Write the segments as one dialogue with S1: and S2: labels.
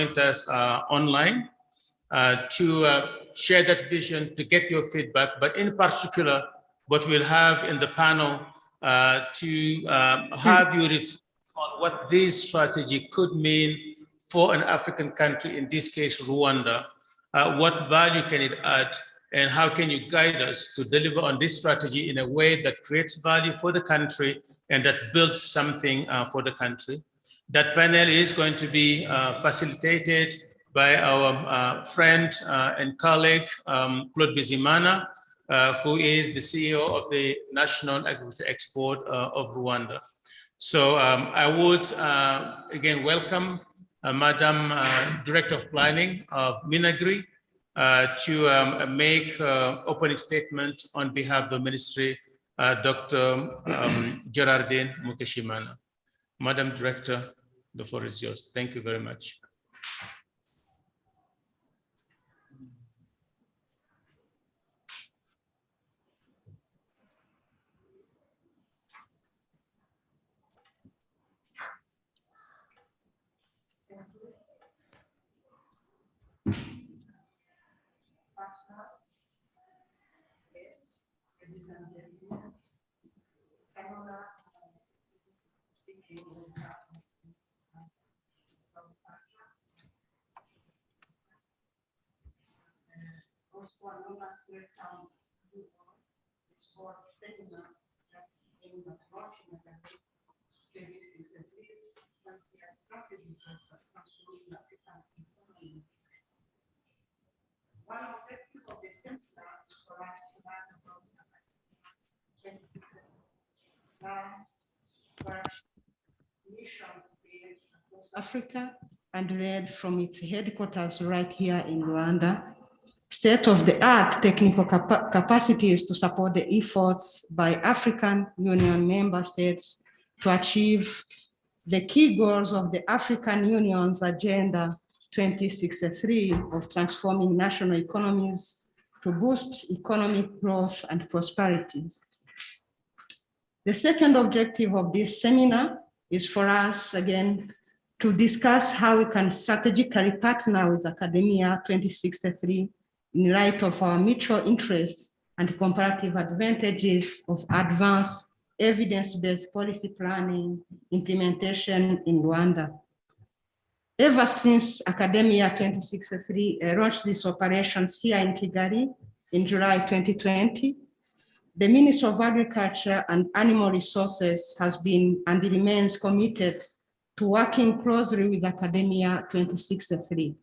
S1: joined us online to share that vision, to get your feedback, but in particular, what we'll have in the panel to have you reflect on what this strategy could mean for an African country, in this case, Rwanda. What value can it add, and how can you guide us to deliver on this strategy in a way that creates value for the country and that builds something for the country? That panel is going to be facilitated by our friend and colleague, Claude Bizimana, who is the CEO of the National Agriculture Export of Rwanda. So I would again welcome Madam Director of Planning of Minagri to make opening statement on behalf of the Ministry, Dr. Gerardine Mukeshimana. Madam Director, the floor is yours. Thank you very much.
S2: One objective of the seminar is for us to learn about mission across Africa and led from its headquarters right here in Rwanda. State-of-the-art technical capacities to support the efforts by African Union member states to achieve the key goals of the African Union's Agenda 2063 of transforming national economies to boost economic growth and prosperity. The second objective of this seminar is for us, again, to discuss how we can strategically partner with AKADEMIYA2063 in light of our mutual interests and comparative advantages of advanced evidence-based policy planning implementation in Rwanda. Ever since AKADEMIYA2063 launched these operations here in Kigali in July 2020, the Ministry of Agriculture and Animal Resources has been and remains committed to working closely with AKADEMIYA2063.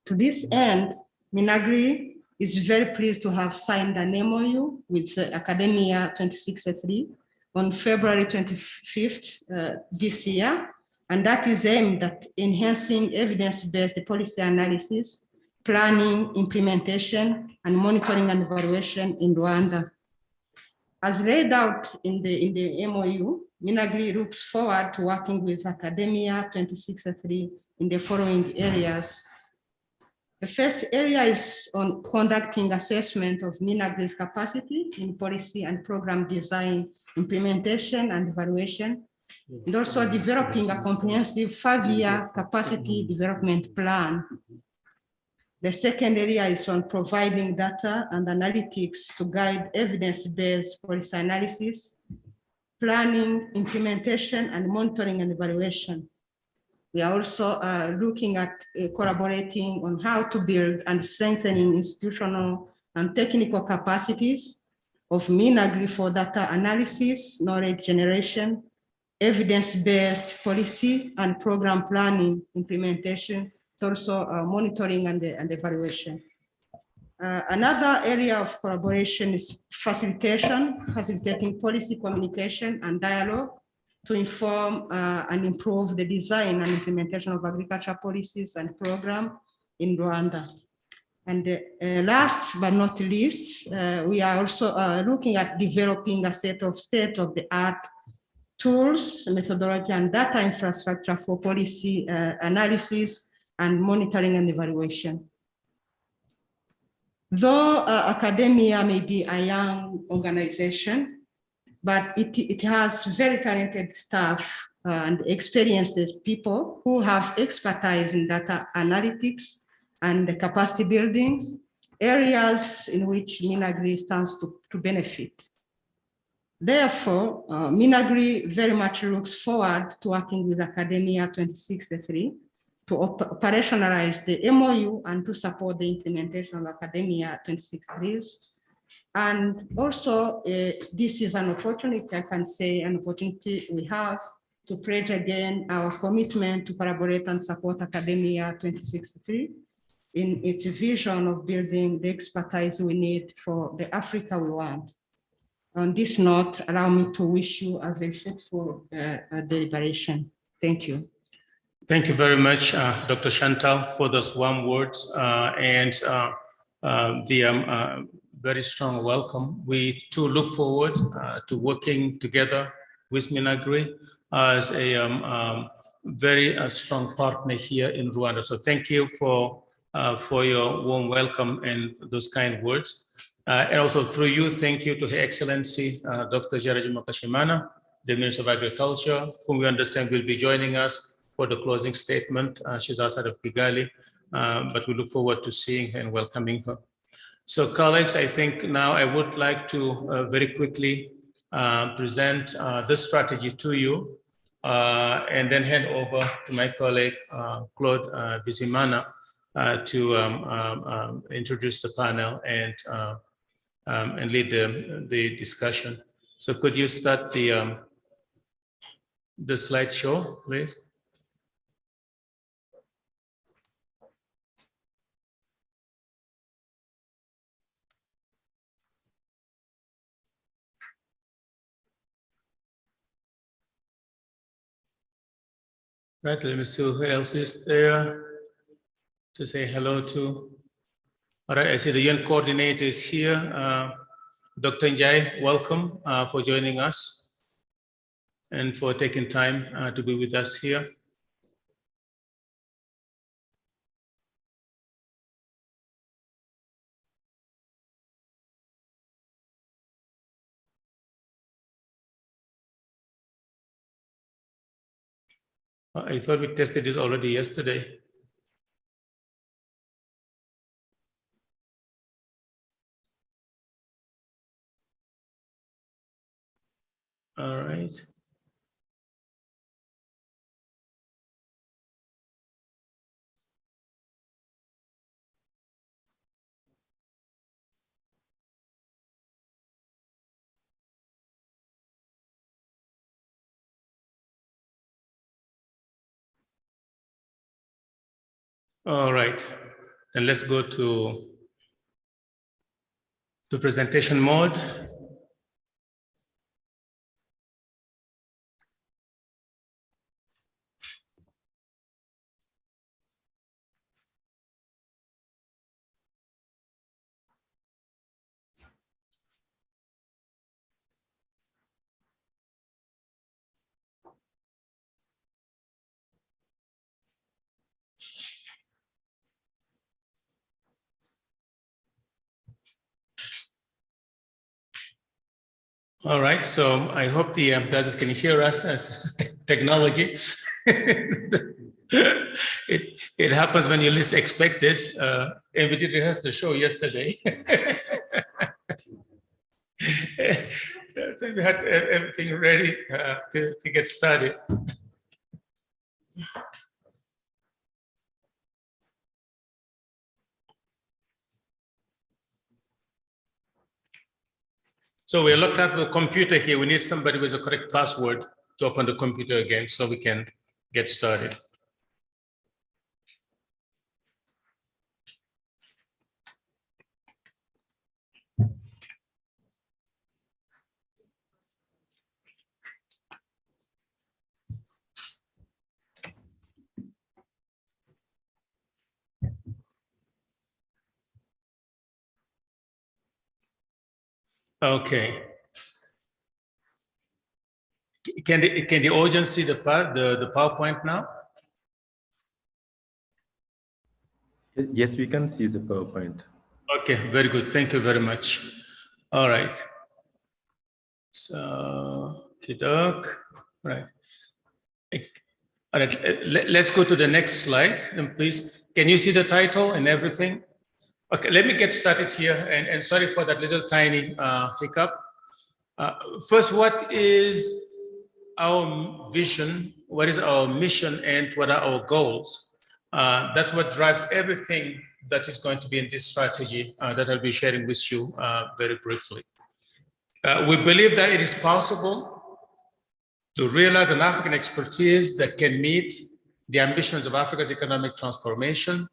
S2: To this end, Minagri is very pleased to have signed an MOU with AKADEMIYA2063 on February 25th this year, and that is aimed at enhancing evidence-based policy analysis, planning, implementation, and monitoring and evaluation in Rwanda. As laid out in the MOU, Minagri looks forward to working with AKADEMIYA2063 in the following areas. The first area is on conducting assessment of Minagri's capacity in policy and program design, implementation, and evaluation, and also developing a comprehensive 5-year capacity development plan. The second area is on providing data and analytics to guide evidence-based policy analysis, planning, implementation, and monitoring and evaluation. We are also looking at collaborating on how to build and strengthening institutional and technical capacities of Minagri for data analysis, knowledge generation, evidence-based policy and program planning, implementation, also monitoring and evaluation. Another area of collaboration is facilitating policy communication and dialogue to inform and improve the design and implementation of agriculture policies and programs in Rwanda. And last but not least, we are also looking at developing a set of state-of-the-art tools, methodology, and data infrastructure for policy analysis and monitoring and evaluation. Though AKADEMIYA may be a young organization, but it has very talented staff and experienced people who have expertise in data analytics and capacity buildings, areas in which Minagri stands to benefit. Therefore, Minagri very much looks forward to working with AKADEMIYA2063 to operationalize the MOU and to support the implementation of AKADEMIYA2063’s. And also, this is an opportunity, I can say, an opportunity we have to pledge again our commitment to collaborate and support AKADEMIYA2063 in its vision of building the expertise we need for the Africa we want. On this note, allow me to wish you a very fruitful deliberation. Thank you.
S1: Thank you very much, Dr. Chantal, for those warm words and the very strong welcome. We too look forward to working together with Minagri as a very strong partner here in Rwanda. So thank you for your warm welcome and those kind words. And also through you, thank you to Her Excellency, Dr. Jaraji Makashimana, the Minister of Agriculture, whom we understand will be joining us for the closing statement. She's outside of Kigali, but we look forward to seeing her and welcoming her. So colleagues, I think now I would like to very quickly present this strategy to you and then hand over to my colleague, Claude Bizimana, to introduce the panel and lead the discussion. So could you start the slideshow, please? Right, let me see who else is there to say hello to. All right, I see the young coordinator is here. Dr. Njai, welcome for joining us and for taking time to be with us here. I thought we tested this already yesterday. All right. All right, then let's go to presentation mode. All right, so I hope the brothers can hear us as technology. It happens when you least expect it. And we did rehearse the show yesterday. So we had everything ready to get started. So we're locked out with a computer here. We need somebody with a correct password to open the computer again so we can get started. Okay. Can the audience see the PowerPoint now?
S3: Yes, we can see the PowerPoint.
S1: Okay, very good. Thank you very much. All right. So, right. All right, let's go to the next slide, please. Can you see the title and everything? Okay, let me get started here, and sorry for that little tiny hiccup. First, what is our vision? What is our mission, and what are our goals? That's what drives everything that is going to be in this strategy that I'll be sharing with you very briefly. We believe that it is possible to realize an African expertise that can meet the ambitions of Africa's economic transformation.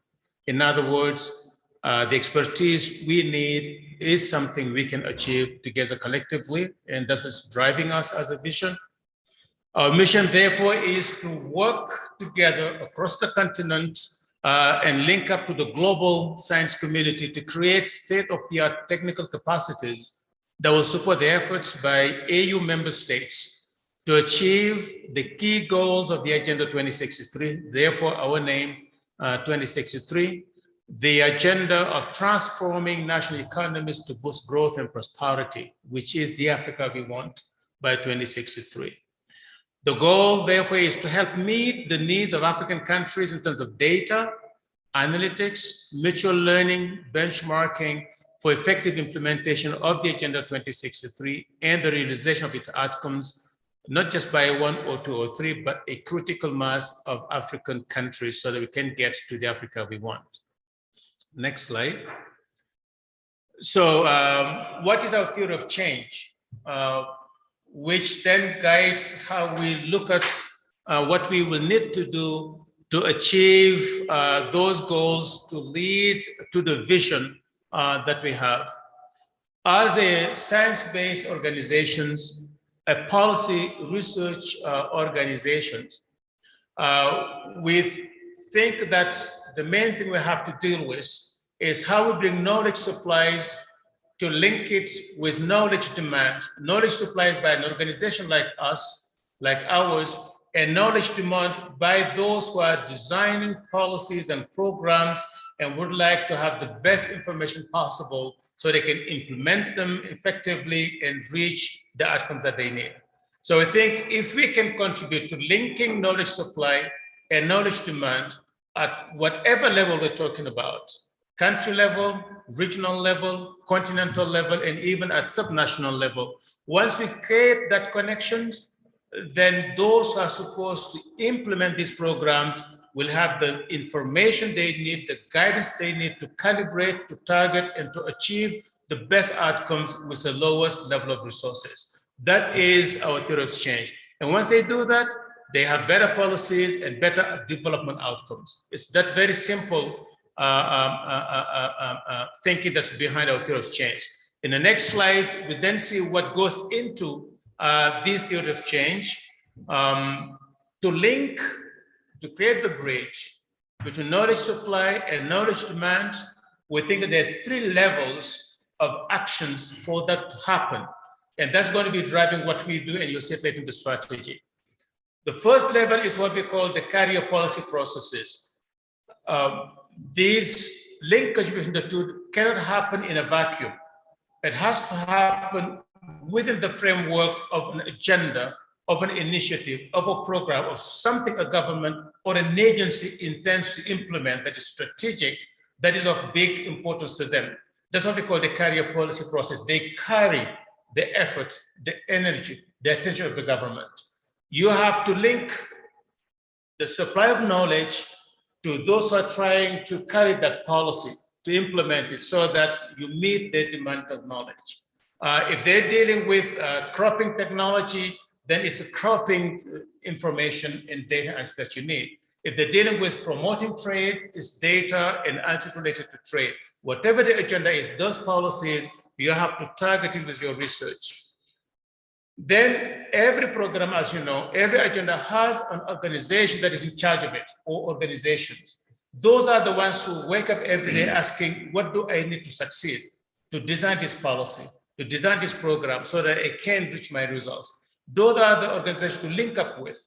S1: In other words, the expertise we need is something we can achieve together collectively, and that's what's driving us as a vision. Our mission, therefore, is to work together across the continent and link up to the global science community to create state-of-the-art technical capacities that will support the efforts by AU member states to achieve the key goals of the Agenda 2063, therefore our name 2063, the agenda of transforming national economies to boost growth and prosperity, which is the Africa we want by 2063. The goal, therefore, is to help meet the needs of African countries in terms of data, analytics, mutual learning, benchmarking for effective implementation of the Agenda 2063 and the realization of its outcomes, not just by 1 or 2 or 3, but a critical mass of African countries so that we can get to the Africa we want. Next slide. So what is our theory of change? Which then guides how we look at what we will need to do to achieve those goals, to lead to the vision that we have. As a science-based organizations, a policy research organizations, we think that the main thing we have to deal with is how we bring knowledge supplies to link it with knowledge demand, knowledge supplies by an organization like us, like ours, and knowledge demand by those who are designing policies and programs and would like to have the best information possible so they can implement them effectively and reach the outcomes that they need. So I think if we can contribute to linking knowledge supply and knowledge demand at whatever level we're talking about, country level, regional level, continental level, and even at subnational level, once we create that connections, then those who are supposed to implement these programs will have the information they need, the guidance they need to calibrate, to target, and to achieve the best outcomes with the lowest level of resources. That is our theory of change. And once they do that, they have better policies and better development outcomes. It's that very simple thinking that's behind our theory of change. In the next slide, we then see what goes into this theory of change to link, to create the bridge between knowledge supply and knowledge demand. We think that there are 3 levels of actions for that to happen. And that's going to be driving what we do, and you'll see it later in the strategy. The first level is what we call the carrier policy processes. These linkage between the two cannot happen in a vacuum. It has to happen within the framework of an agenda, of an initiative, of a program, of something a government or an agency intends to implement that is strategic, that is of big importance to them. That's what we call the carrier policy process. They carry the effort, the energy, the attention of the government. You have to link the supply of knowledge to those who are trying to carry that policy, to implement it so that you meet the demand of knowledge. If they're dealing with cropping technology, then it's a cropping information and data answers that you need. If they're dealing with promoting trade, it's data and answers related to trade. Whatever the agenda is, those policies, you have to target it with your research. Then every program, as you know, every agenda has an organization that is in charge of it, or organizations. Those are the ones who wake up every day asking, what do I need to succeed to design this policy, to design this program so that I can reach my results? Those are the organizations to link up with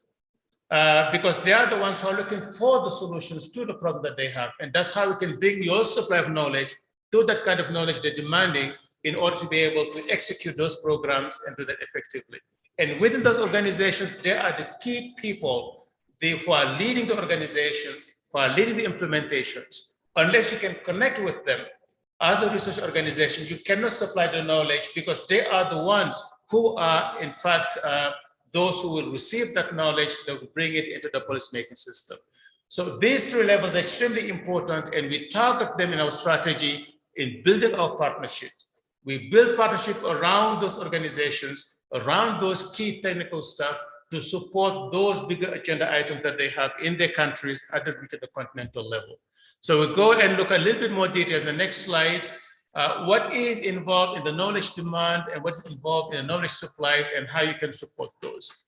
S1: because they are the ones who are looking for the solutions to the problem that they have. And that's how we can bring your supply of knowledge to that kind of knowledge they're demanding in order to be able to execute those programs and do that effectively. And within those organizations, there are the key people who are leading the organization, who are leading the implementations. Unless you can connect with them as a research organization, you cannot supply the knowledge, because they are the ones who are, in fact, those who will receive that knowledge, that will bring it into the policymaking system. So these three levels are extremely important, and we target them in our strategy in building our partnerships. We build partnership around those organizations, around those key technical stuff, to support those bigger agenda items that they have in their countries at the continental level. So we'll go and look a little bit more details. The next slide, what is involved in the knowledge demand and what's involved in the knowledge supplies and how you can support those.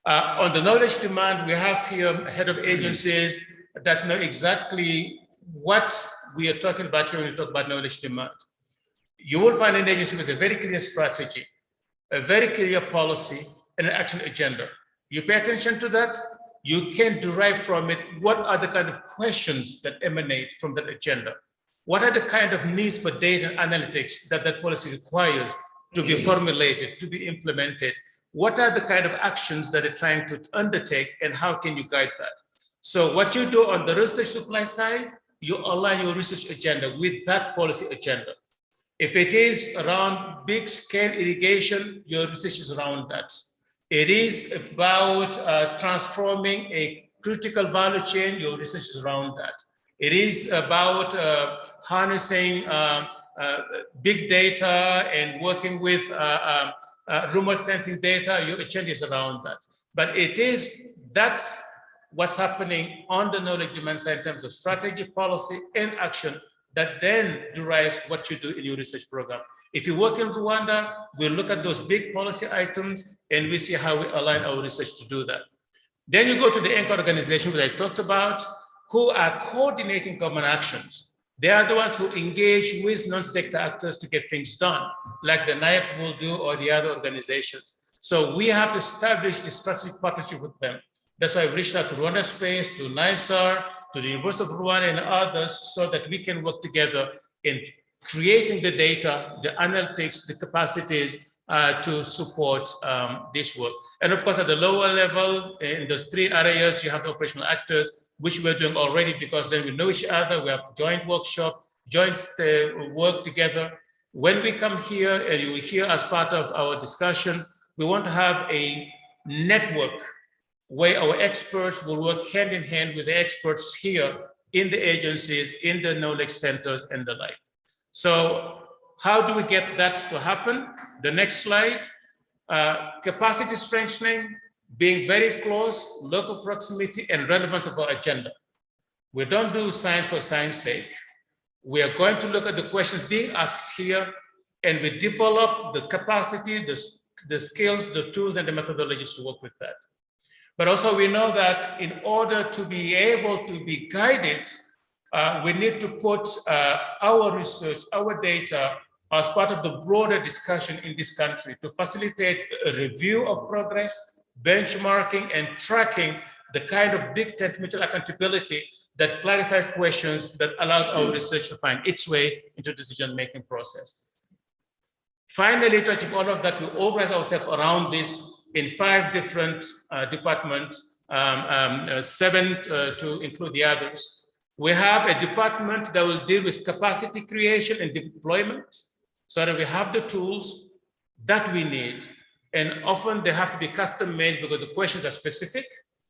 S1: On the knowledge demand, we have here head of agencies that know exactly what we are talking about here when we talk about knowledge demand. You will find an agency with a very clear strategy, a very clear policy, and an action agenda. You pay attention to that, you can derive from it what are the kind of questions that emanate from that agenda. What are the kind of needs for data and analytics that that policy requires to be formulated, to be implemented? What are the kind of actions that they're trying to undertake, and how can you guide that? So what you do on the research supply side, you align your research agenda with that policy agenda. If it is around big scale irrigation, your research is around that. It is about transforming a critical value chain, your research is around that. It is about harnessing big data and working with remote sensing data, your agenda is around that. But it is that's what's happening on the knowledge demand side in terms of strategy, policy, and action that then derives what you do in your research program. If you work in Rwanda, we'll look at those big policy items and we see how we align our research to do that. Then you go to the anchor organization that I talked about, who are coordinating government actions. They are the ones who engage with non-state actors to get things done, like the NIAP will do or the other organizations. So we have to establish this strategic partnership with them. That's why we reached out to Rwanda Space, to NISAR, to the University of Rwanda and others, so that we can work together in creating the data, the analytics, the capacities to support this work. And of course, at the lower level, in those three areas, you have the operational actors, which we're doing already, because then we know each other, we have joint workshop, joint work together. When we come here, and you will hear as part of our discussion, we want to have a network where our experts will work hand in hand with the experts here in the agencies, in the knowledge centers and the like. So how do we get that to happen? The next slide, capacity strengthening, being very close, local proximity and relevance of our agenda. We don't do science for science sake. We are going to look at the questions being asked here, and we develop the capacity, the skills, the tools and the methodologies to work with that. But also we know that in order to be able to be guided, we need to put our research, our data as part of the broader discussion in this country to facilitate a review of progress, benchmarking and tracking the kind of big tent mutual accountability that clarify questions that allows our research to find its way into decision-making process. Finally, to achieve all of that, we organize ourselves around this in 5 different departments, 7 to include the others. We have a department that will deal with capacity creation and deployment, so that we have the tools that we need. And often they have to be custom made because the questions are specific,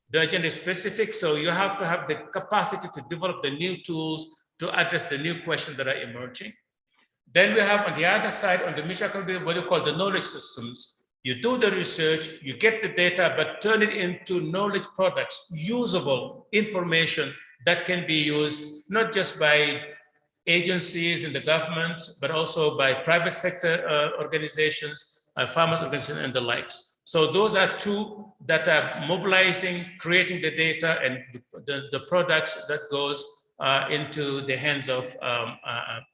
S1: the agenda is specific, so you have to have the capacity to develop the new tools to address the new questions that are emerging. Then we have on the other side, on the mission accountability, what you call the knowledge systems. You do the research, you get the data, but turn it into knowledge products, usable information that can be used not just by agencies in the government, but also by private sector organizations, farmers organizations and the likes. So those are 2 that are mobilizing, creating the data and the products that goes into the hands of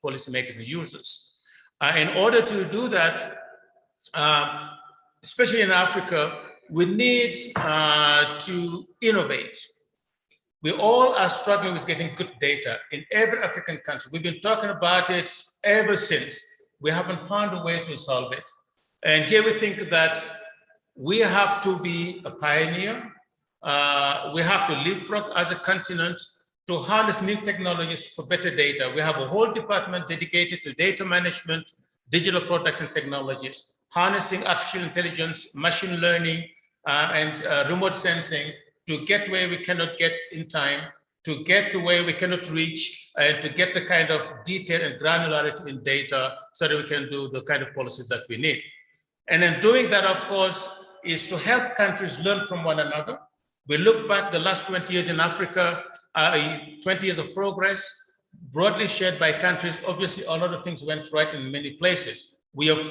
S1: policymakers and users. In order to do that, especially in Africa, we need to innovate. We all are struggling with getting good data in every African country. We've been talking about it ever since. We haven't found a way to solve it. And here we think that we have to be a pioneer. We have to leapfrog as a continent to harness new technologies for better data. We have a whole department dedicated to data management, digital products and technologies, harnessing artificial intelligence, machine learning, and remote sensing to get where we cannot get in time, to get to where we cannot reach, and to get the kind of detail and granularity in data so that we can do the kind of policies that we need. And then doing that, of course, is to help countries learn from one another. We look back the last 20 years in Africa, 20 years of progress, broadly shared by countries. Obviously, a lot of things went right in many places. We are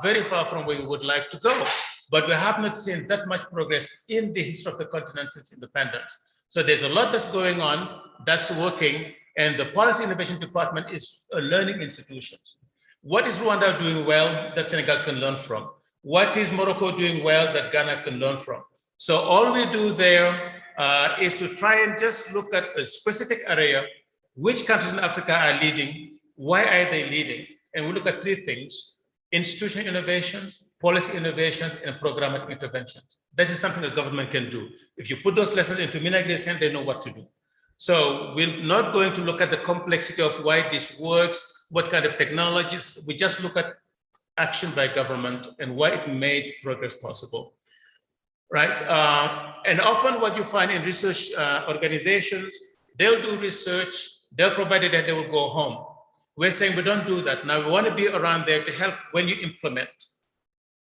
S1: very far from where we would like to go, but we have not seen that much progress in the history of the continent since independence. So there's a lot that's going on, that's working, and the Policy Innovation Department is a learning institution. What is Rwanda doing well that Senegal can learn from? What is Morocco doing well that Ghana can learn from? So all we do there is to try and just look at a specific area, which countries in Africa are leading, why are they leading? And we look at three things: institutional innovations, policy innovations, and programmatic interventions. This is something the government can do. If you put those lessons into Minagri's hand, they know what to do. So we're not going to look at the complexity of why this works, what kind of technologies. We just look at action by government and why it made progress possible, right? And often what you find in research organizations, they'll do research, they'll provide it, and they will go home. We're saying we don't do that. Now we want to be around there to help when you implement,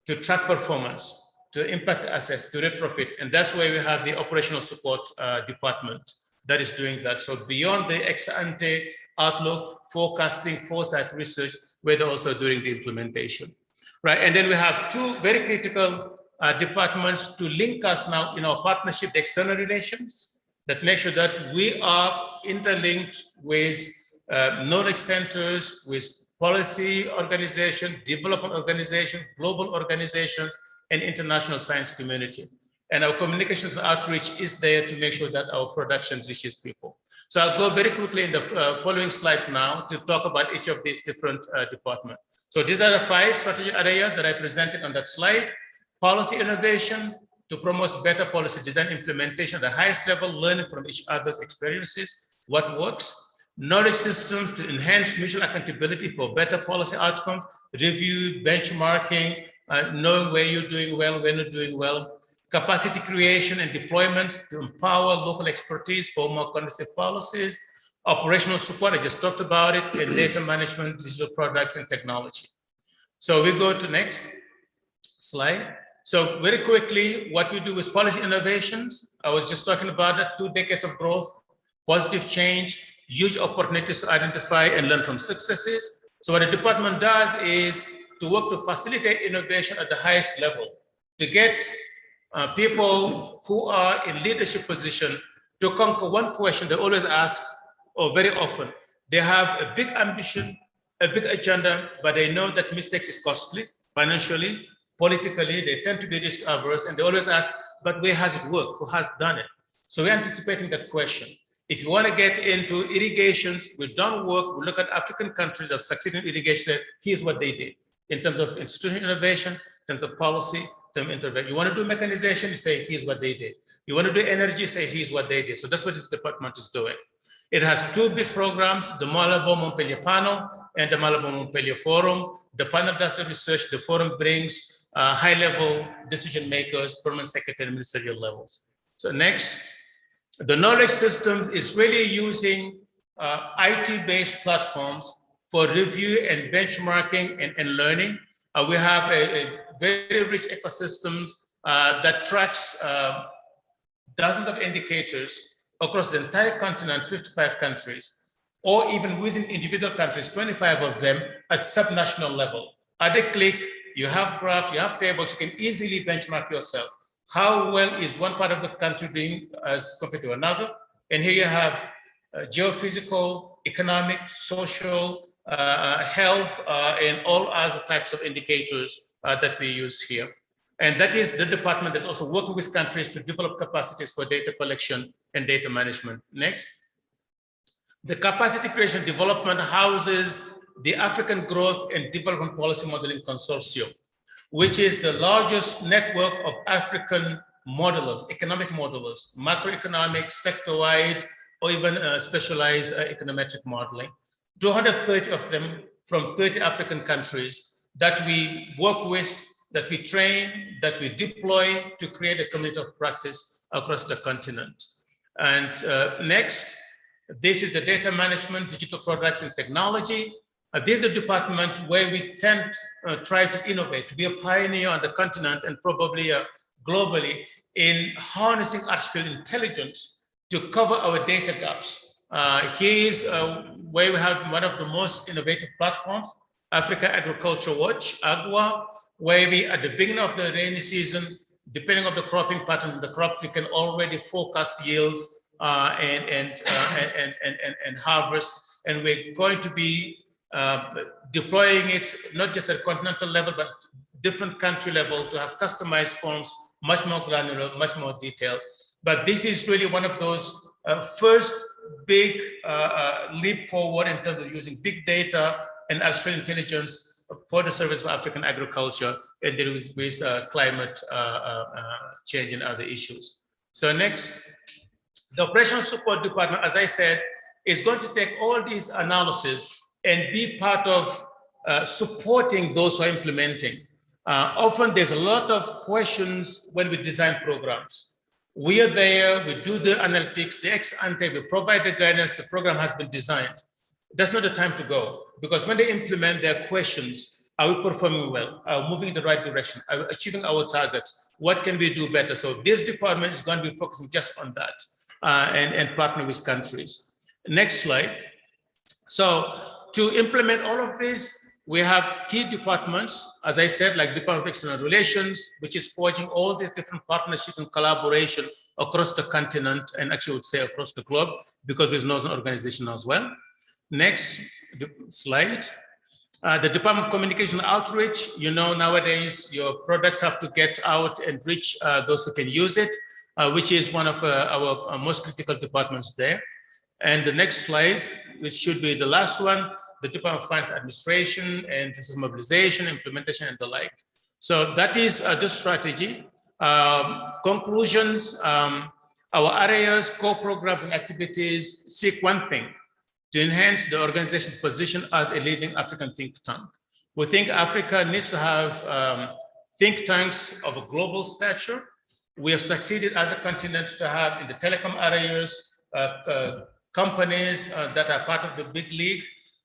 S1: to track performance, to impact assess, to retrofit. And that's why we have the operational support department that is doing that. So beyond the ex-ante outlook, forecasting, foresight research, where they're also doing the implementation, right? And then we have two very critical departments to link us now in our partnership, external relations, that make sure that we are interlinked with knowledge centers, with policy organization, development organization, global organizations, and international science community. And our communications outreach is there to make sure that our production reaches people. So I'll go very quickly in the following slides now to talk about each of these different departments. So these are the 5 strategy areas that I presented on that slide. Policy innovation to promote better policy design implementation at the highest level, learning from each other's experiences, what works. Knowledge systems to enhance mutual accountability for better policy outcomes, review, benchmarking, knowing where you're doing well, when you're doing well. Capacity creation and deployment to empower local expertise for more conducive policies. Operational support, I just talked about it, and data management, digital products, and technology. So we go to next slide. So very quickly, what we do is policy innovations. I was just talking about that, 2 decades of growth, positive change, huge opportunities to identify and learn from successes. So what the department does is to work to facilitate innovation at the highest level, to get people who are in leadership position to conquer one question they always ask, or very often. They have a big ambition, a big agenda, but they know that mistakes is costly, financially, politically. They tend to be risk averse, and they always ask, but where has it worked? Who has done it? So we're anticipating that question. If you want to get into irrigations, we've done work. We look at African countries that have succeeded in irrigation. Here's what they did in terms of institutional innovation, in terms of policy, in terms of intervention. You want to do mechanization, you say, here's what they did. You want to do energy, say, here's what they did. So that's what this department is doing. It has 2 big programs, the Malabo-Montpellier Panel and the Malabo-Montpellier Forum. The panel does the research, the forum brings high-level decision makers, permanent secretary, and ministerial levels. So next. The knowledge systems is really using IT-based platforms for review and benchmarking and learning. We have a very rich ecosystems that tracks dozens of indicators across the entire continent, 55 countries, or even within individual countries, 25 of them at subnational level. At a click, you have graphs, you have tables, you can easily benchmark yourself. How well is one part of the country doing as compared to another? And here you have geophysical, economic, social, health, and all other types of indicators that we use here. And that is the department that's also working with countries to develop capacities for data collection and data management. Next. The capacity creation development houses the African Growth and Development Policy Modeling Consortium. which is the largest network of African modelers, economic modelers, macroeconomic, sector-wide, or even specialized econometric modeling. 230 of them from 30 African countries that we work with, that we train, that we deploy to create a community of practice across the continent. And next, this is the data management, digital products and technology. This is the department where we tend to try to innovate, to be a pioneer on the continent and probably globally in harnessing artificial intelligence to cover our data gaps. Here is where we have one of the most innovative platforms, Africa Agriculture Watch, AGWA, where we, at the beginning of the rainy season, depending on the cropping patterns in the crops, we can already forecast yields and harvest. And we're going to be deploying it, not just at continental level, but different country level to have customized forms, much more granular, much more detailed. But this is really one of those first big leap forward in terms of using big data and artificial intelligence for the service of African agriculture and dealing with climate change and other issues. So next, the operational support department, as I said, is going to take all these analysis and be part of supporting those who are implementing. Often there's a lot of questions when we design programs. We are there, we do the analytics, the ex ante, we provide the guidance, the program has been designed. That's not the time to go, because when they implement their questions, are we performing well? Are we moving in the right direction? Are we achieving our targets? What can we do better? So this department is going to be focusing just on that and partner with countries. Next slide. So to implement all of this, we have key departments, as I said, like Department of External Relations, which is forging all these different partnerships and collaboration across the continent, and actually I would say across the globe, because there's no organization as well. Next slide. The Department of Communication and Outreach, you know, nowadays your products have to get out and reach those who can use it, which is one of our most critical departments there. And the next slide, which should be the last one, the Department of Finance Administration and this is mobilization, implementation, and the like. So that is the strategy. Conclusions, our areas, core programs and activities seek one thing: to enhance the organization's position as a leading African think tank. We think Africa needs to have think tanks of a global stature. We have succeeded as a continent to have in the telecom areas, companies that are part of the big league.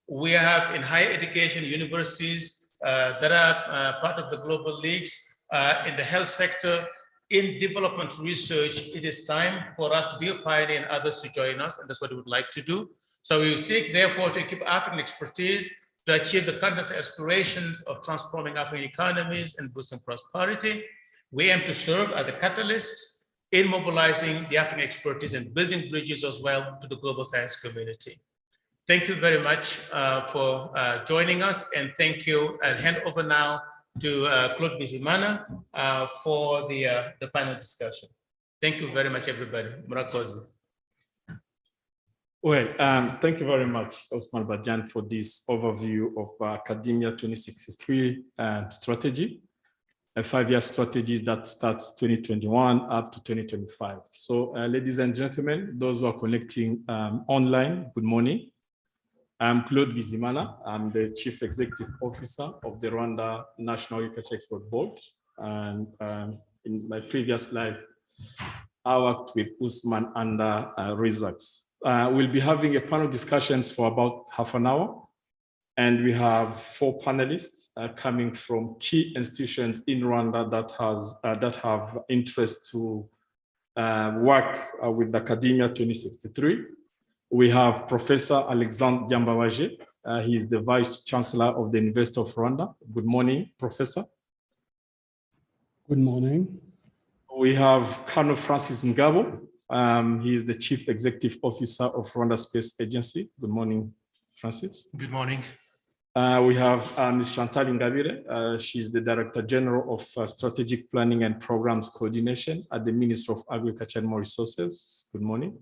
S1: We have in higher education, universities that are part of the global leagues. In the health sector, in development research, it is time for us to be a pioneer and others to join us, and that's what we would like to do. So we seek, therefore, to keep African expertise to achieve the continent's aspirations of transforming African economies and boosting prosperity. We aim to serve as a catalyst in mobilizing the African expertise and building bridges as well to the global science community. Thank you very much for joining us, and thank you. I'll hand over now to Claude Bizimana for the panel discussion. Thank you very much, everybody. Murakoze.
S4: Well, thank you very much, Osman Badjan, for this overview of Academia 2063 strategy, a 5-year strategy that starts 2021 up to 2025. So, ladies and gentlemen, those who are connecting online, good morning. I'm Claude Bizimana. I'm the Chief Executive Officer of the Rwanda National Agriculture Export Board. And in my previous life, I worked with Usman under Rizaks. We'll be having a panel discussions for about half an hour. And we have 4 panelists coming from key institutions in Rwanda that have interest to work with Academia 2063. We have Professor Alexandre Byambabaje. He is the Vice Chancellor of the University of Rwanda. Good morning, Professor.
S5: Good morning.
S4: We have Colonel Francis Ngabo. He is the Chief Executive Officer of Rwanda Space Agency. Good morning, Francis.
S6: Good morning.
S4: We have Ms. Chantal Ingabire. She's the Director General of Strategic Planning and Programs Coordination at the Ministry of Agriculture and More Resources. Good morning.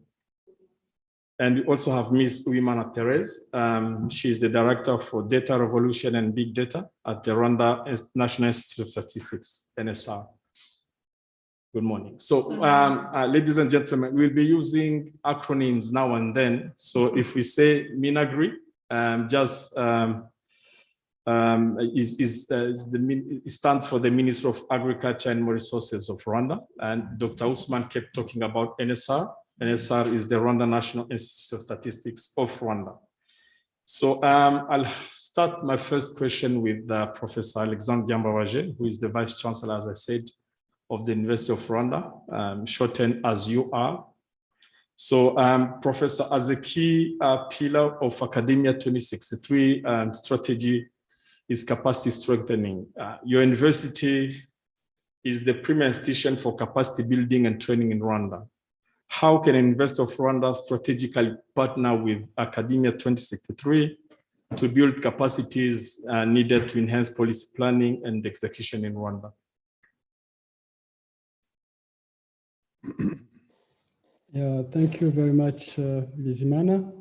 S4: And we also have Ms. Uimana Perez. She is the Director for Data Revolution and Big Data at the Rwanda National Institute of Statistics, NSR. Good morning. So, ladies and gentlemen, we'll be using acronyms now and then. So if we say Minagri, it stands for the Ministry of Agriculture and Resources of Rwanda. And Dr. Usman kept talking about NSR. NSR is the Rwanda National Institute of Statistics of Rwanda. So I'll start my first question with Professor Alexandre Diambabaje, who is the Vice Chancellor, as I said, of the University of Rwanda, shortened as UR. So Professor, as a key pillar of Academia 2063 strategy is capacity strengthening. Your university is the premier institution for capacity building and training in Rwanda. How can an University of Rwanda strategically partner with Academia 2063 to build capacities needed to enhance policy planning and execution in Rwanda?
S5: Yeah, thank you very much, Bizimana.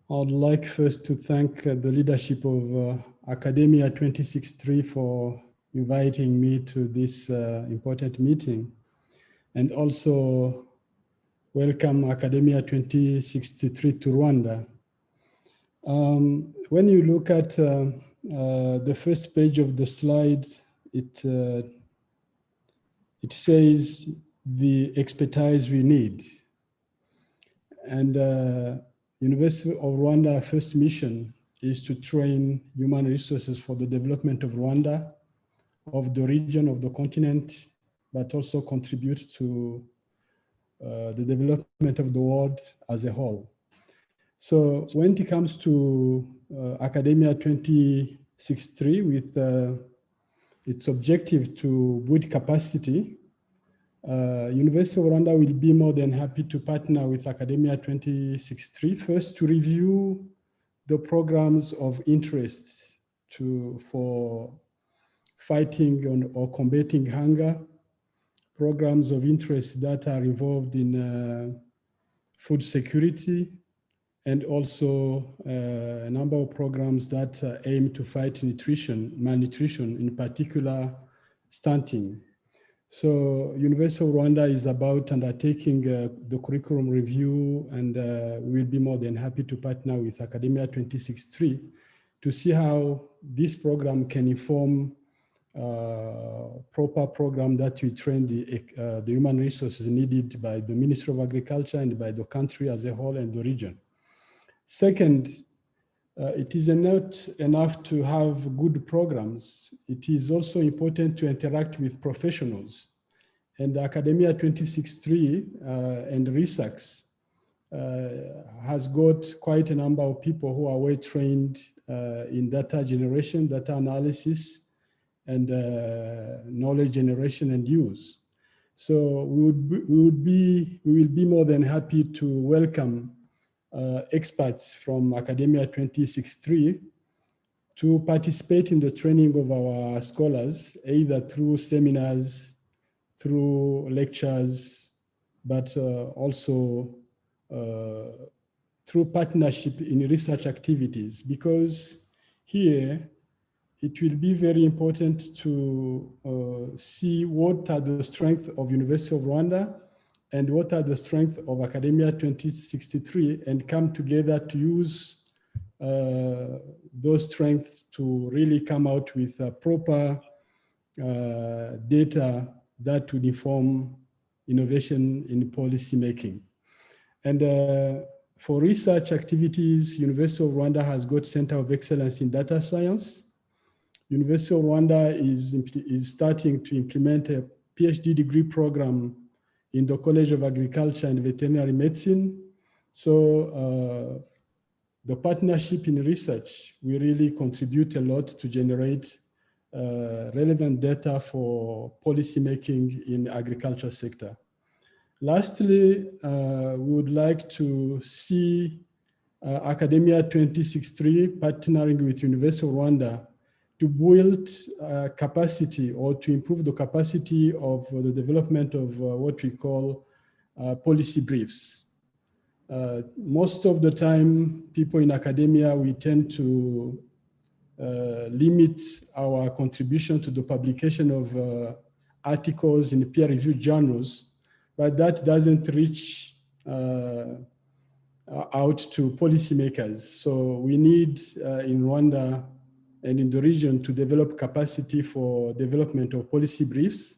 S5: I would like first to thank the leadership of Academia 2063 for inviting me to this important meeting, and also welcome Academia 2063 to Rwanda. When you look at the first page of the slides, it says the expertise we need. And University of Rwanda first mission is to train human resources for the development of Rwanda, of the region, of the continent, but also contribute to the development of the world as a whole. So when it comes to Academia 2063 with its objective to build capacity, University of Rwanda will be more than happy to partner with Academia 2063, first to review the programs of interest for fighting or combating hunger, programs of interest that are involved in food security, and also a number of programs that aim to fight malnutrition, in particular stunting. So University of Rwanda is about undertaking the curriculum review, and we will be more than happy to partner with Academia 2063 to see how this program can inform proper program that we train the human resources needed by the Ministry of Agriculture and by the country as a whole and the region. Second, it is not enough to have good programs. It is also important to interact with professionals. And Academia 2063 and research has got quite a number of people who are well trained in data generation, data analysis, and knowledge generation and use. So we will be more than happy to welcome experts from Academia 2063 to participate in the training of our scholars, either through seminars, through lectures, but also through partnership in research activities, because here it will be very important to see what are the strengths of University of Rwanda and what are the strengths of Academia 2063, and come together to use those strengths to really come out with proper data that would inform innovation in policy making. And for research activities, University of Rwanda has got Center of Excellence in Data Science. University of Rwanda is starting to implement a PhD degree program in the College of Agriculture and Veterinary Medicine. So the partnership in research will really contribute a lot to generate relevant data for policymaking in agriculture sector. Lastly, we would like to see Academia 2063 partnering with University of Rwanda to build capacity or to improve the capacity of the development of what we call policy briefs. most of the time, people in academia, we tend to limit our contribution to the publication of articles in peer-reviewed journals, but that doesn't reach out to policymakers. So we need in Rwanda and in the region to develop capacity for development of policy briefs,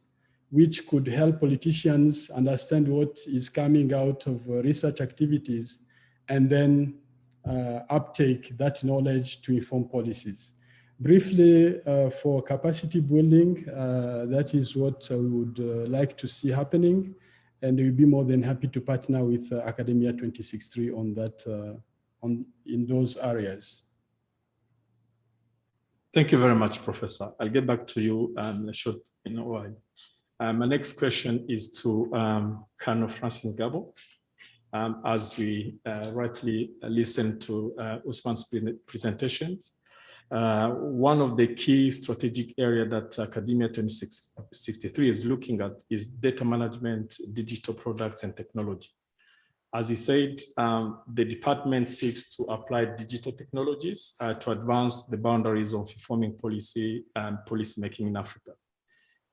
S5: which could help politicians understand what is coming out of research activities and then uptake that knowledge to inform policies. Briefly, for capacity building, that is what we would like to see happening. And we'll be more than happy to partner with AKADEMIYA2063 on that, in those areas.
S4: Thank you very much, Professor. I'll get back to you in a while. My next question is to Colonel Francis Gabo. As we rightly listened to Usman's presentations, one of the key strategic areas that AKADEMIYA2063 is looking at is data management, digital products, and technology. As he said, the department seeks to apply digital technologies to advance the boundaries of informing policy and policymaking in Africa.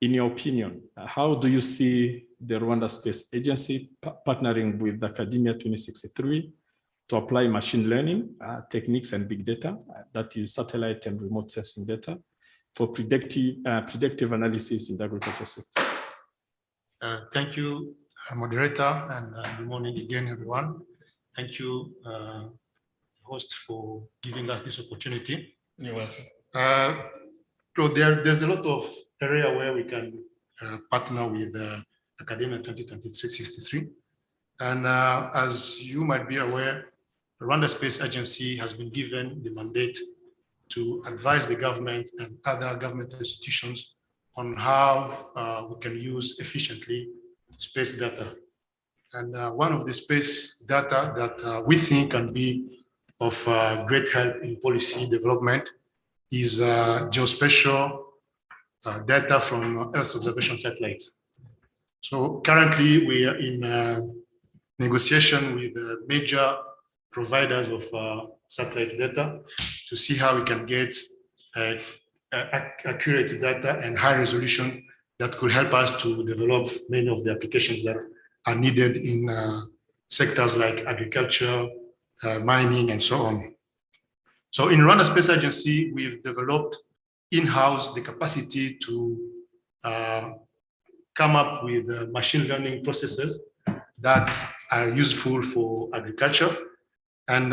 S4: In your opinion, how do you see the Rwanda Space Agency partnering with AKADEMIYA2063 to apply machine learning techniques and big data, that is satellite and remote sensing data, for predictive analysis in the agriculture sector?
S6: Thank you, moderator, and good morning again, everyone. Thank you, host, for giving us this opportunity.
S1: You're welcome.
S6: So there's a lot of area where we can partner with AKADEMIYA2063. And as you might be aware, the Rwanda Space Agency has been given the mandate to advise the government and other government institutions on how we can use efficiently space data. And one of the space data that we think can be of great help in policy development is geospatial data from Earth observation satellites. So currently we are in negotiation with major providers of satellite data to see how we can get accurate data and high resolution that could help us to develop many of the applications that are needed in sectors like agriculture, mining, and so on. So in Rwanda Space Agency, we've developed in-house the capacity to come up with machine learning processes that are useful for agriculture. And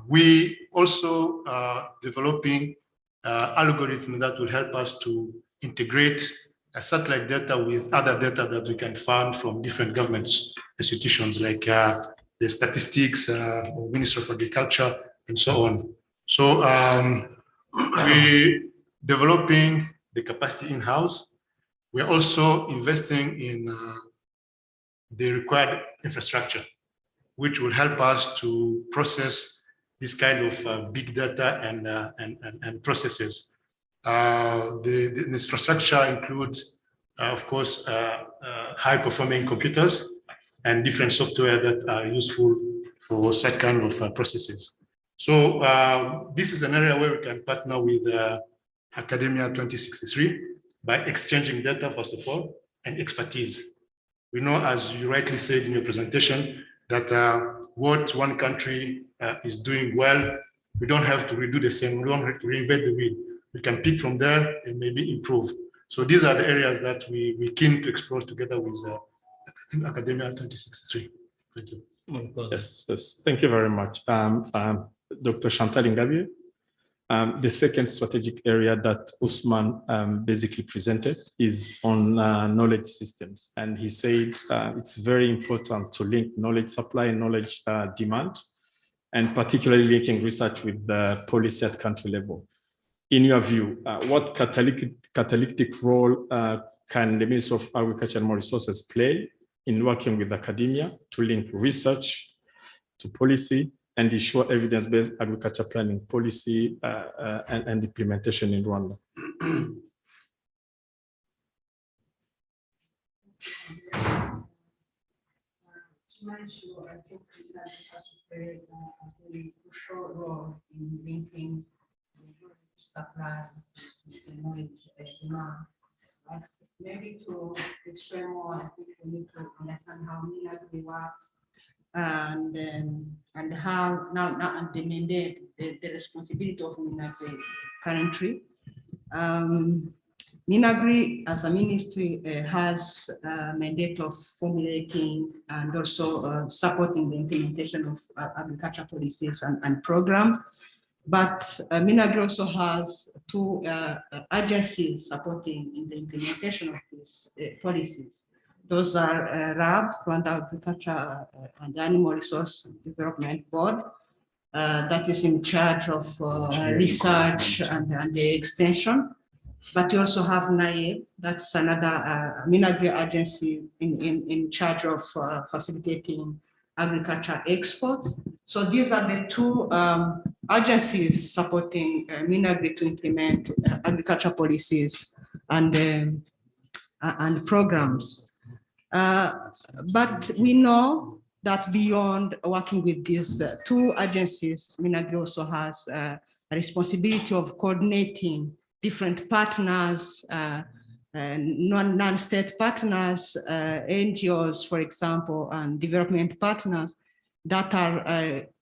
S6: we also are developing algorithms that will help us to integrate satellite data with other data that we can find from different government institutions like the statistics or Ministry of Agriculture and so on. So we're developing the capacity in-house. We're also investing in the required infrastructure, which will help us to process this kind of big data and processes. The infrastructure includes, of course, high-performing computers and different software that are useful for such kind of processes. So this is an area where we can partner with AKADEMIYA2063 by exchanging data, first of all, and expertise. We know, as you rightly said in your presentation, that what one country is doing well, we don't have to redo the same, we don't have to reinvent the wheel. We can pick from there and maybe improve. So these are the areas that we're keen to explore together with AKADEMIYA2063. Thank you.
S4: Yes, yes, thank you very much. Dr. Chantal Ingabire, the second strategic area that Usman basically presented is on knowledge systems. And he said it's very important to link knowledge supply and knowledge demand, and particularly linking research with the policy at country level. In your view, what catalytic role can the Ministry of Agriculture and More Resources play in working with academia to link research to policy and ensure evidence-based agriculture planning policy and implementation in Rwanda?
S2: issue, I think that has to play a very crucial role in linking the supply and knowledge demand. Maybe to explain more, I think we need to understand how Minagri works and how now the mandate, the responsibility of Minagri currently. Minagri as a ministry has a mandate of formulating and also supporting the implementation of agriculture policies and programs. But Minagri also has two agencies supporting in the implementation of these policies. Those are RAB, Rwanda Agriculture and Animal Resource Development Board, that is in charge of research and the extension. But you also have NAEB, that's another Minagri agency in charge of facilitating agriculture exports. So these are the two agencies supporting Minagri to implement agriculture policies and programs. But we know that beyond working with these two agencies, Minagri also has a responsibility of coordinating different partners, non-state partners, NGOs, for example, and development partners that are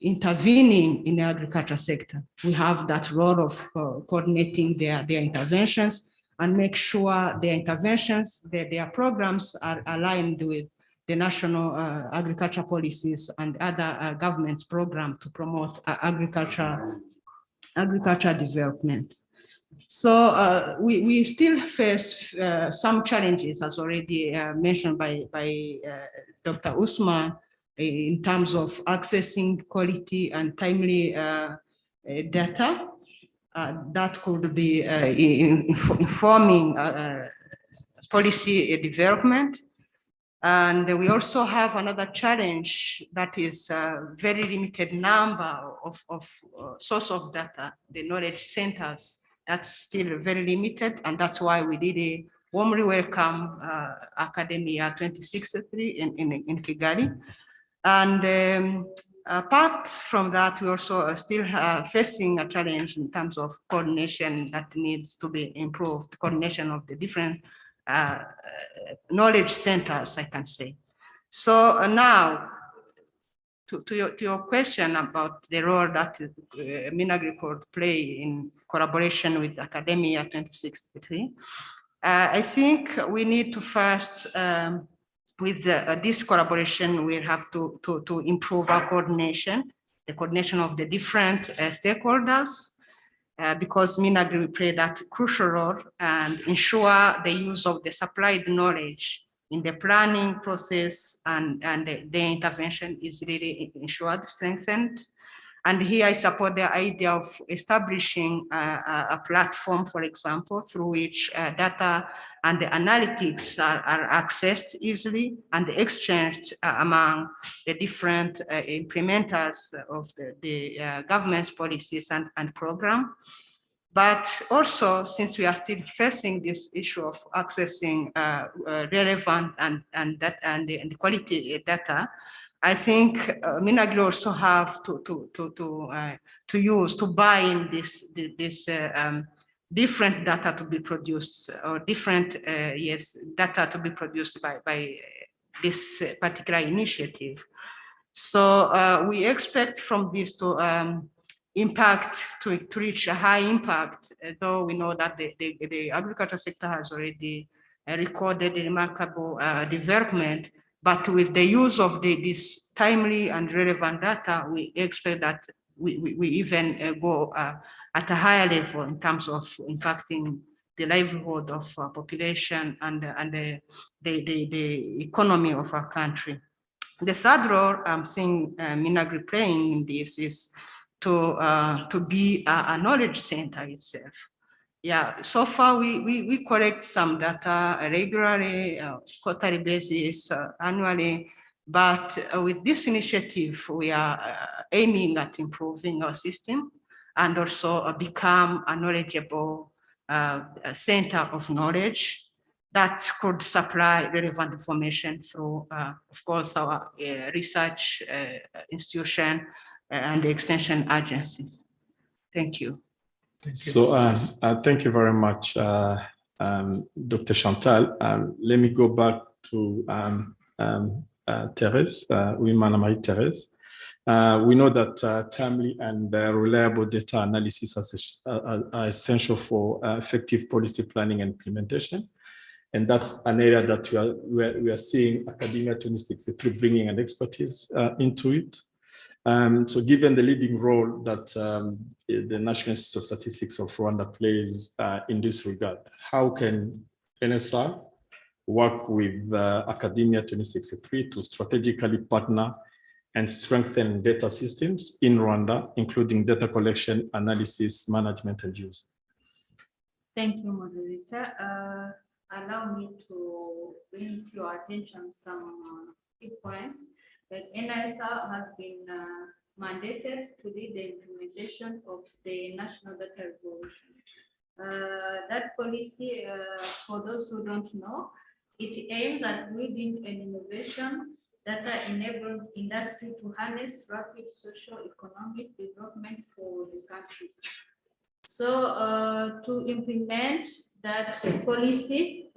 S2: intervening in the agriculture sector. We have that role of coordinating their interventions and make sure their interventions, their programs are aligned with the national agriculture policies and other government programs to promote agriculture development. So we still face some challenges, as already mentioned by Dr. Usman, in terms of accessing quality and timely data that could be informing policy development. And we also have another challenge that is a very limited number of source of data, the knowledge centers. That's still very limited, and that's why we really warmly welcome AKADEMIYA2063 in Kigali. And apart from that, we also are still facing a challenge in terms of coordination that needs to be improved, coordination of the different knowledge centers, I can say. So now, to your question about the role that Minagri could play in collaboration with AKADEMIYA2063, I think we need to first, with this collaboration, we have to improve our coordination, the coordination of the different stakeholders, because Minagri will play that crucial role and ensure the use of the supplied knowledge in the planning process and the intervention is really ensured, strengthened. And here I support the idea of establishing a platform, for example, through which data and the analytics are accessed easily and exchanged among the different implementers of the government's policies and program. But also, since we are still facing this issue of accessing relevant and the quality data, I think Minagri also have to buy in this different data to be produced, or different data to be produced by this particular initiative. So we expect from this to to reach a high impact, though we know that the agriculture sector has already recorded a remarkable development. But with the use of this timely and relevant data, we expect that we even go at a higher level in terms of impacting the livelihood of our population and the economy of our country. The third role I'm seeing Minagri playing in this is to be a knowledge center itself. Yeah, so far we collect some data regularly, quarterly basis, annually, but with this initiative, we are aiming at improving our system and also become a knowledgeable center of knowledge that could supply relevant information through, of course, our research institution and the extension agencies. Thank you.
S4: So thank you very much, Dr. Chantal. Let me go back to Therese, Madame Marie-Therese. We know that timely and reliable data analysis are essential for effective policy planning and implementation. And that's an area that we are seeing AKADEMIYA2063 bringing an expertise into it. So given the leading role that the National Institute of Statistics of Rwanda plays in this regard, how can NSR work with AKADEMIYA2063 to strategically partner and strengthen data systems in Rwanda, including data collection, analysis, management, and use?
S7: Thank you, moderator. Allow me to bring to your attention some key points. That NISR has been mandated to lead the implementation of the National Data Revolution. That policy, for those who don't know, it aims at building an innovation that enable industry to harness rapid socio-economic development for the country. So to implement that policy,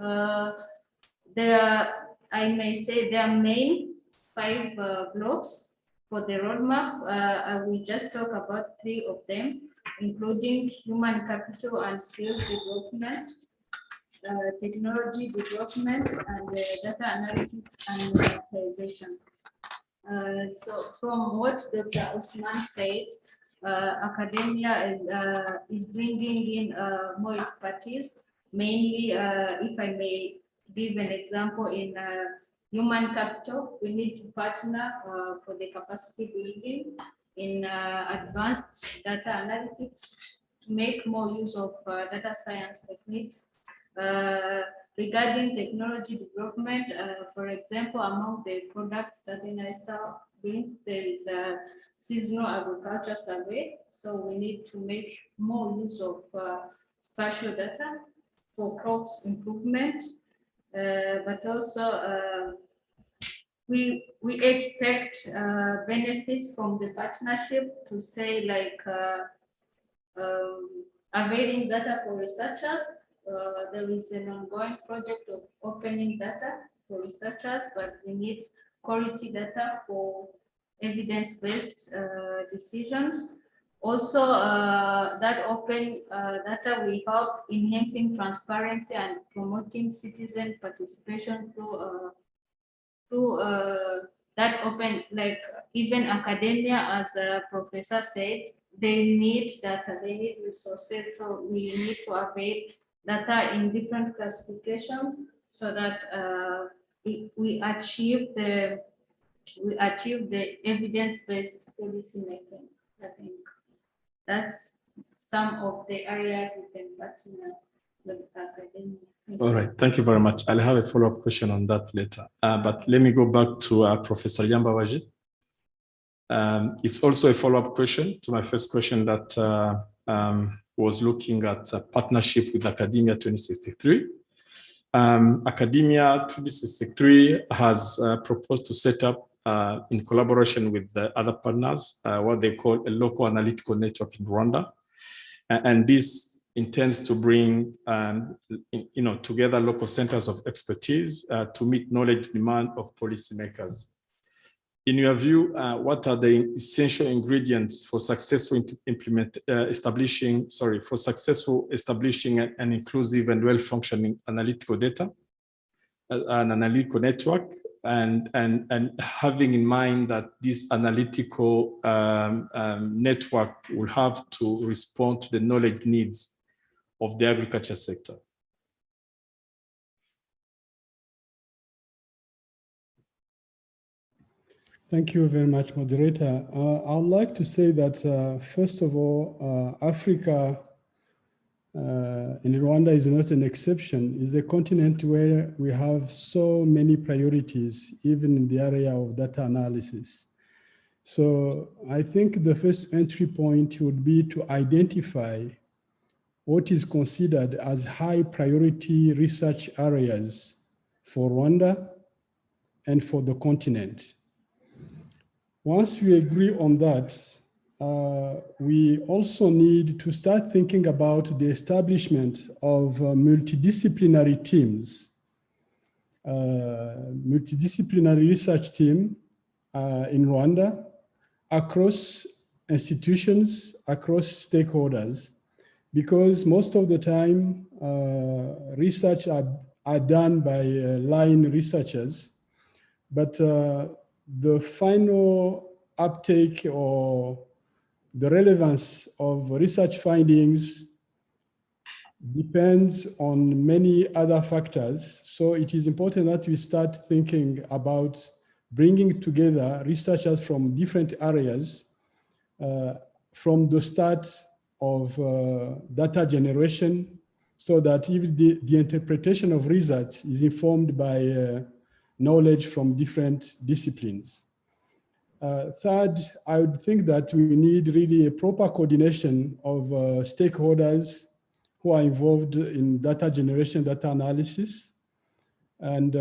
S7: there are, I may say, there are main 5 blocks for the roadmap. I will just talk about 3 of them, including human capital and skills development, technology development, and data analytics and monetization. So from what Dr. Osman said, academia is bringing in more expertise, mainly, if I may give an example, in human capital. We need to partner for the capacity building in advanced data analytics to make more use of data science techniques. Regarding technology development, for example, among the products that NISR brings, there is a seasonal agriculture survey. So we need to make more use of spatial data for crops improvement, but also we expect benefits from the partnership, to say, like availing data for researchers. There is an ongoing project of opening data for researchers, but we need quality data for evidence-based decisions. Also, that open data will help enhancing transparency and promoting citizen participation through that open, like even academia, as a professor said, they need data, they need resources. So we need to avail data in different classifications so that we achieve the evidence-based policy making. I think that's some of the areas we can partner with academia.
S4: All right, thank you very much. I'll have a follow-up question on that later. But let me go back to Professor Yambabaji. It's also a follow-up question to my first question that was looking at a partnership with AKADEMIYA2063. AKADEMIYA2063 has proposed to set up, in collaboration with the other partners, what they call a local analytical network in Rwanda. And this intends to bring together local centers of expertise to meet knowledge demand of policymakers. In your view, what are the essential ingredients for successful establishing an inclusive and well-functioning analytical data, an analytical network, and having in mind that this analytical network will have to respond to the knowledge needs of the agriculture sector?
S5: Thank you very much, moderator. I would like to say that, first of all, Africa in Rwanda is not an exception. It's a continent where we have so many priorities, even in the area of data analysis. So I think the first entry point would be to identify what is considered as high priority research areas for Rwanda and for the continent. Once we agree on that, we also need to start thinking about the establishment of multidisciplinary teams, multidisciplinary research team in Rwanda across institutions, across stakeholders, because most of the time research are done by line researchers, but the final uptake or the relevance of research findings depends on many other factors. So it is important that we start thinking about bringing together researchers from different areas from the start of data generation, so that if the interpretation of results is informed by knowledge from different disciplines. Third, I would think that we need really a proper coordination of stakeholders who are involved in data generation, data analysis. And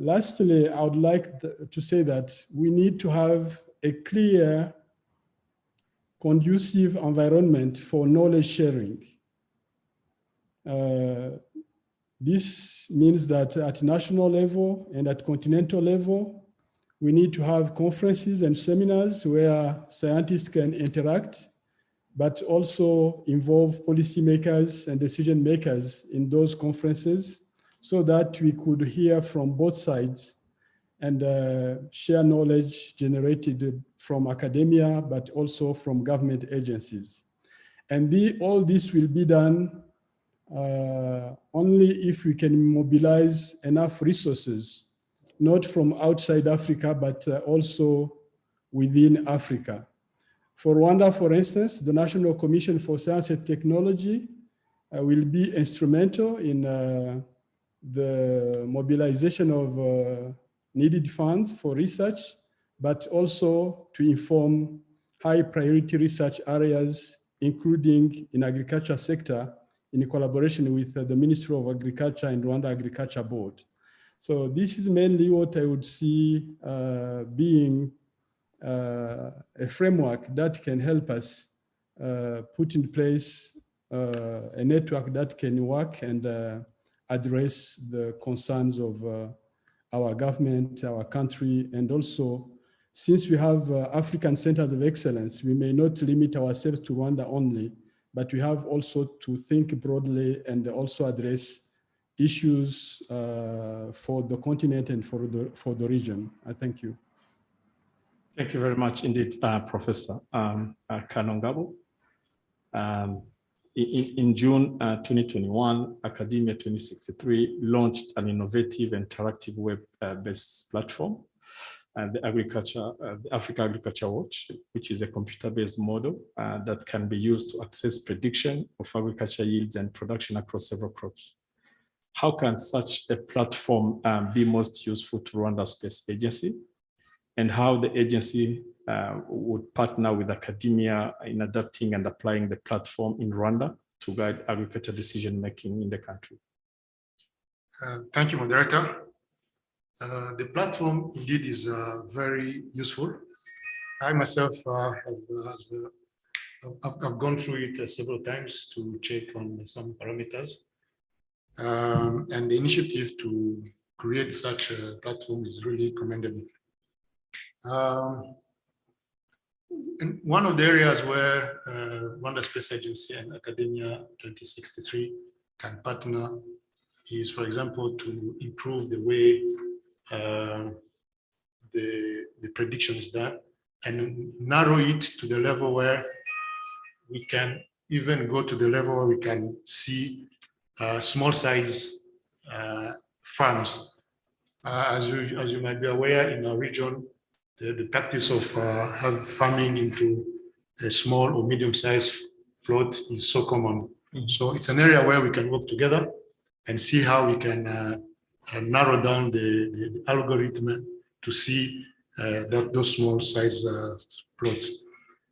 S5: lastly, I would like to say that we need to have a clear, conducive environment for knowledge sharing. This means that at national level and at continental level, we need to have conferences and seminars where scientists can interact, but also involve policymakers and decision makers in those conferences, so that we could hear from both sides and share knowledge generated from academia, but also from government agencies. And all this will be done only if we can mobilize enough resources, not from outside Africa, but also within Africa. For Rwanda, for instance, the National Commission for Science and Technology will be instrumental in the mobilization of needed funds for research, but also to inform high priority research areas, including in agriculture sector, in collaboration with the Ministry of Agriculture and Rwanda Agriculture Board. So this is mainly what I would see being a framework that can help us put in place a network that can work and address the concerns of our government, our country, and also, since we have African centers of excellence, we may not limit ourselves to Rwanda only, but we have also to think broadly and also address issues for the continent and for the region. I thank you.
S4: Thank you very much indeed, Professor Kanongabo. In June 2021, AKADEMIYA2063 launched an innovative interactive web-based platform, the Africa Agriculture Watch, which is a computer-based model that can be used to access prediction of agriculture yields and production across several crops. How can such a platform be most useful to Rwanda Space Agency, and how the agency would partner with academia in adapting and applying the platform in Rwanda to guide agriculture decision-making in the country?
S6: Thank you, moderator. The platform indeed is very useful. I myself have gone through it several times to check on some parameters. And the initiative to create such a platform is really commendable. And one of the areas where Rwanda Space Agency and AKADEMIYA2063 can partner is, for example, to improve the way the prediction is done and narrow it to the level where we can even go to the level where we can see small size farms. As you might be aware, in our region, the practice of farming into a small or medium-sized plot is so common. So it's an area where we can work together and see how we can narrow down the algorithm to see those small size plots.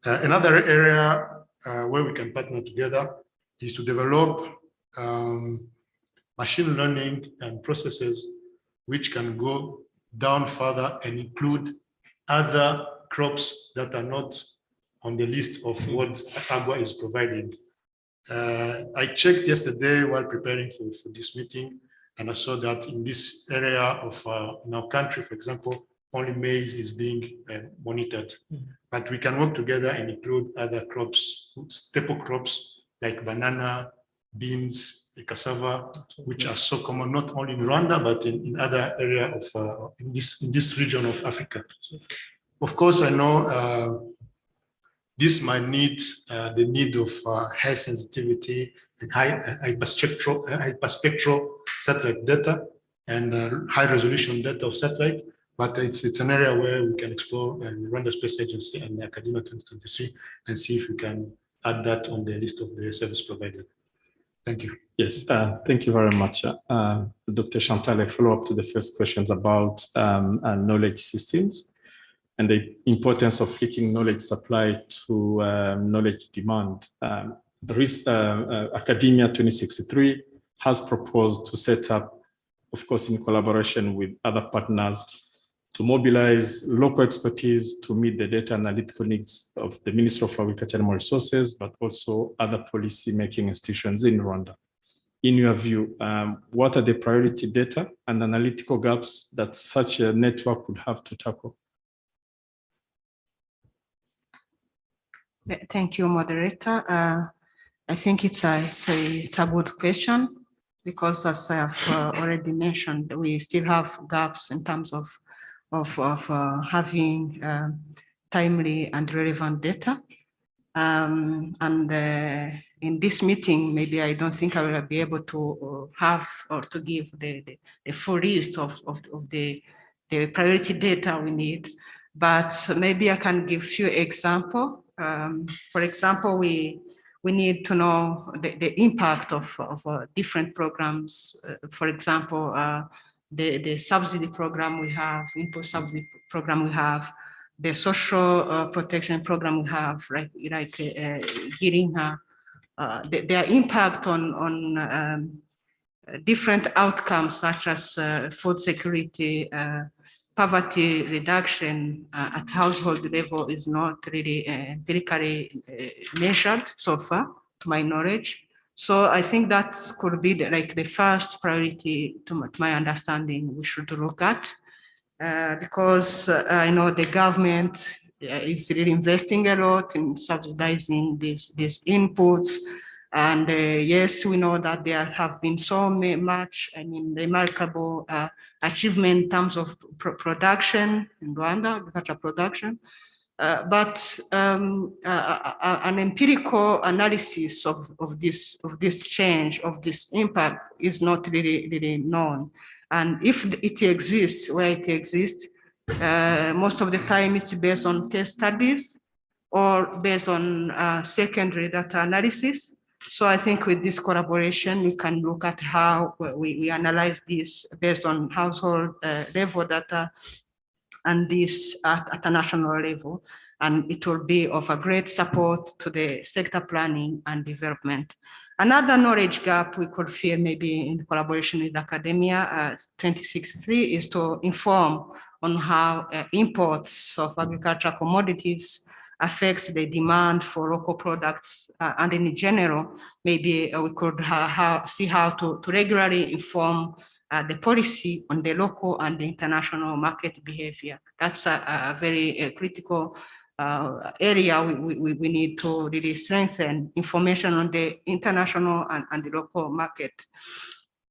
S6: Another area where we can partner together is to develop machine learning and processes which can go down further and include other crops that are not on the list of what AGWA is providing. I checked yesterday while preparing for this meeting, and I saw that in this area of in our country, for example, only maize is being monitored. But we can work together and include other crops, staple crops like banana, beans, cassava, which are so common not only in Rwanda but in other area of in this region of Africa. Of course, I know this might need the need of high sensitivity and hyperspectral satellite data and high resolution data of satellite. But it's an area where we can explore the Rwanda Space Agency and the Academia 2023 and see if we can add that on the list of the service provided. Thank you.
S4: Yes, thank you very much. Dr. Chantal, a follow-up to the first questions about knowledge systems and the importance of linking knowledge supply to knowledge demand. Academia 2063 has proposed to set up, of course, in collaboration with other partners, to mobilize local expertise to meet the data analytical needs of the Ministry of Agriculture and Animal Resources, but also other policy-making institutions in Rwanda. In your view, what are the priority data and analytical gaps that such a network would have to tackle?
S2: Thank you, moderator. I think it's a good question, because as I have already mentioned, we still have gaps in terms of having timely and relevant data. In this meeting, maybe I don't think I will be able to have or to give the full list of the priority data we need, but maybe I can give few examples. For example, we need to know the impact of different programs. For example, the subsidy program we have, input subsidy program we have, the social protection program we have, like getting their impact on different outcomes such as food security, poverty reduction at household level is not really empirically measured so far, to my knowledge. So I think that could be the first priority, to my understanding, we should look at, because I know the government is really investing a lot in subsidizing these inputs. And yes, we know that there have been so much, remarkable achievement in terms of production in Rwanda, agricultural production. But an empirical analysis of this change, of this impact, is not really known. And if it exists, where it exists, most of the time it's based on case studies or based on secondary data analysis. So I think with this collaboration, we can look at how we analyze this based on household level data, and this at a national level. And it will be of a great support to the sector planning and development. Another knowledge gap we could feel maybe in collaboration with Academia 2063 is to inform on how imports of agricultural commodities affects the demand for local products, and in general, maybe we could see how to regularly inform the policy on the local and the international market behavior. That's a very critical area we need to really strengthen information on the international and the local market.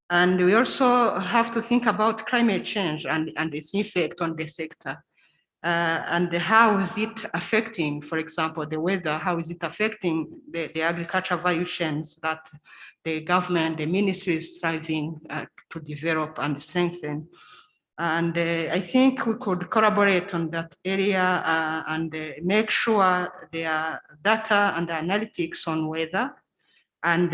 S2: And we also have to think about climate change and its effect on the sector. And how is it affecting, for example, the weather, how is it affecting the agricultural value chains that the government, the ministry is striving to develop and strengthen. And I think we could collaborate on that area and make sure there are data and analytics on weather. And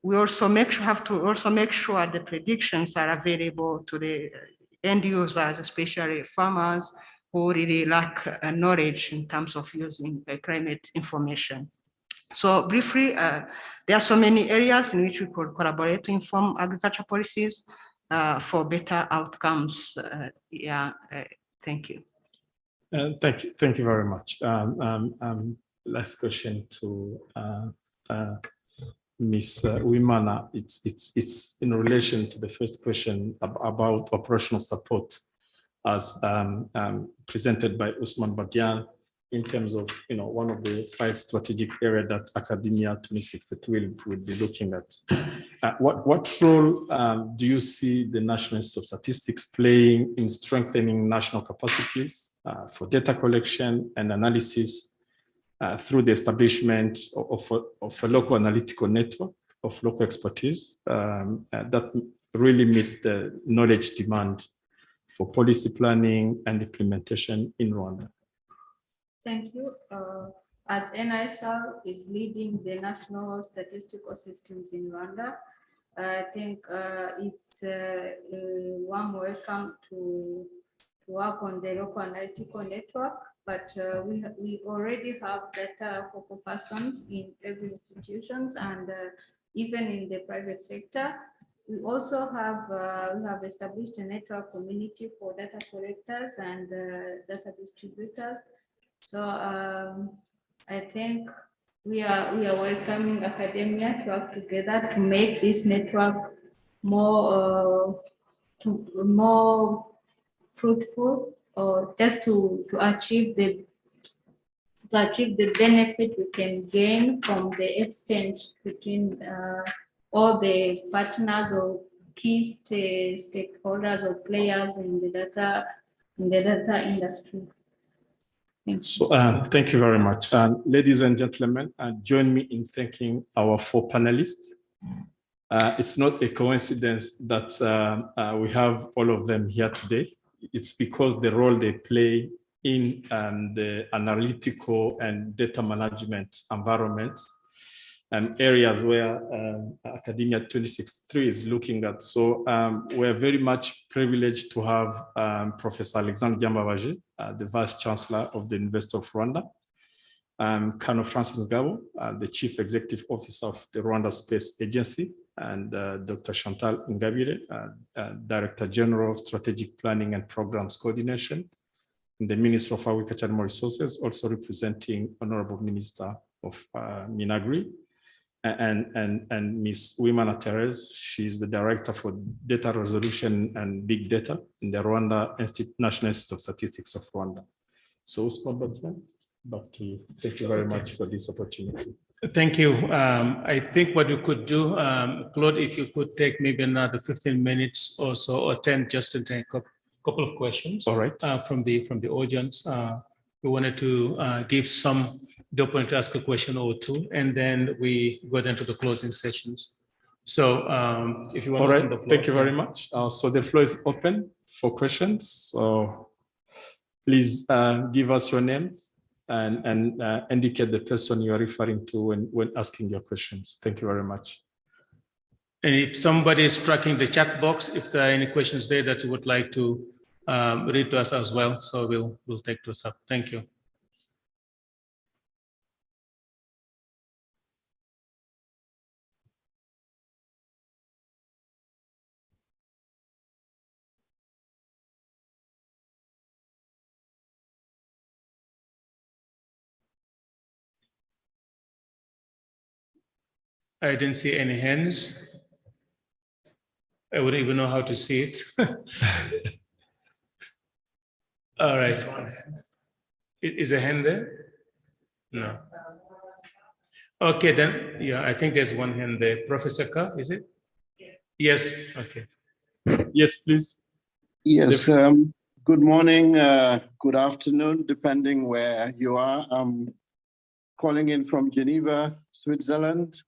S2: we also have to make sure the predictions are available to the end users, especially farmers, who really lack knowledge in terms of using climate information. So briefly, there are so many areas in which we could collaborate to inform agriculture policies for better outcomes. Thank you.
S4: Thank you very much. Last question to Ms. Wimana. It's in relation to the first question about operational support, as presented by Usman Badian, in terms of one of the 5 strategic areas that Academia 2063 will be looking at. What role do you see the National Institute of Statistics playing in strengthening national capacities for data collection and analysis through the establishment of a local analytical network of local expertise that really meet the knowledge demand for policy planning and implementation in Rwanda?
S7: Thank you. As NISR is leading the national statistical systems in Rwanda, I think it's warm welcome to work on the local analytical network, but we already have data focal persons in every institutions and even in the private sector. We also have established a network community for data collectors and data distributors. So I think we are welcoming academia to work together to make this network more fruitful, or just to achieve the benefit we can gain from the exchange between all the partners or key stakeholders or players in the data industry.
S4: So thank you very much. Ladies and gentlemen, join me in thanking our 4 panelists. It's not a coincidence that we have all of them here today. It's because the role they play in the analytical and data management environment and areas where Academia 2063 is looking at. So we're very much privileged to have Professor Alexandre Diambabaje, the Vice Chancellor of the University of Rwanda, Colonel Francis Ngabo, the Chief Executive Officer of the Rwanda Space Agency, and Dr. Chantal Ingabire, Director General, Strategic Planning and Programs Coordination in the Ministry of Agriculture and Resources, also representing Honorable Minister of Minagri, and Ms. Wimana Therese. She's the Director for Data Resolution and Big Data in the Rwanda National Institute of Statistics of Rwanda. So, Usman Badian, back to you. Thank you very much for this opportunity.
S1: Thank you. I think what we could do, Claude, if you could take maybe another 15 minutes or so, or 10, just to take a couple of questions.
S4: All right.
S1: From the audience. We wanted to give some the opportunity to ask a question or 2, and then we go into the closing sessions. So if you want
S4: to
S1: open the floor.
S4: Thank you very much. So the floor is open for questions. So please give us your names and indicate the person you are referring to when asking your questions. Thank you very much.
S1: And if somebody is tracking the chat box, if there are any questions there that you would like to read to us as well, so we'll take those up. Thank you. I didn't see any hands. I wouldn't even know how to see it. All right. Is a hand there? No. Okay, then, yeah, I think there's one hand there. Professor Ka, is it? Yes, okay.
S4: Yes, please.
S8: Yes, good morning, good afternoon, depending where you are. I'm calling in from Geneva, Switzerland.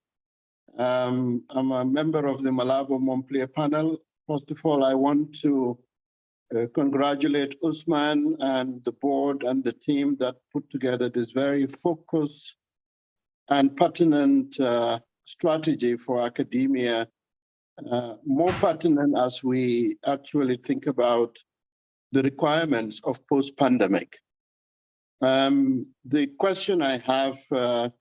S8: I'm a member of the Malabo Montpellier panel. First of all, I want to congratulate Usman and the board and the team that put together this very focused and pertinent strategy for academia, more pertinent as we actually think about the requirements of post-pandemic. The question I have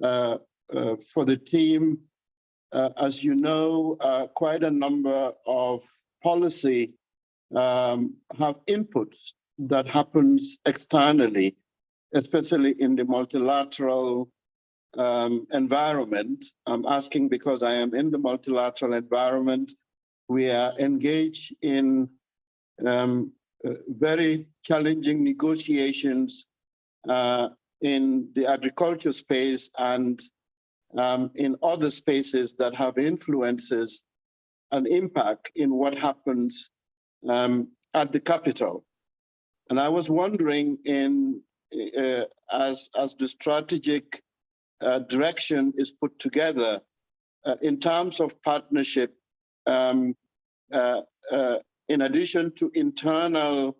S8: for the team. As you know, quite a number of policy have inputs that happens externally, especially in the multilateral environment. I'm asking because I am in the multilateral environment. We are engaged in very challenging negotiations in the agriculture space and in other spaces that have influences and impact in what happens at the capital. And I was wondering, as the strategic direction is put together in terms of partnership, in addition to internal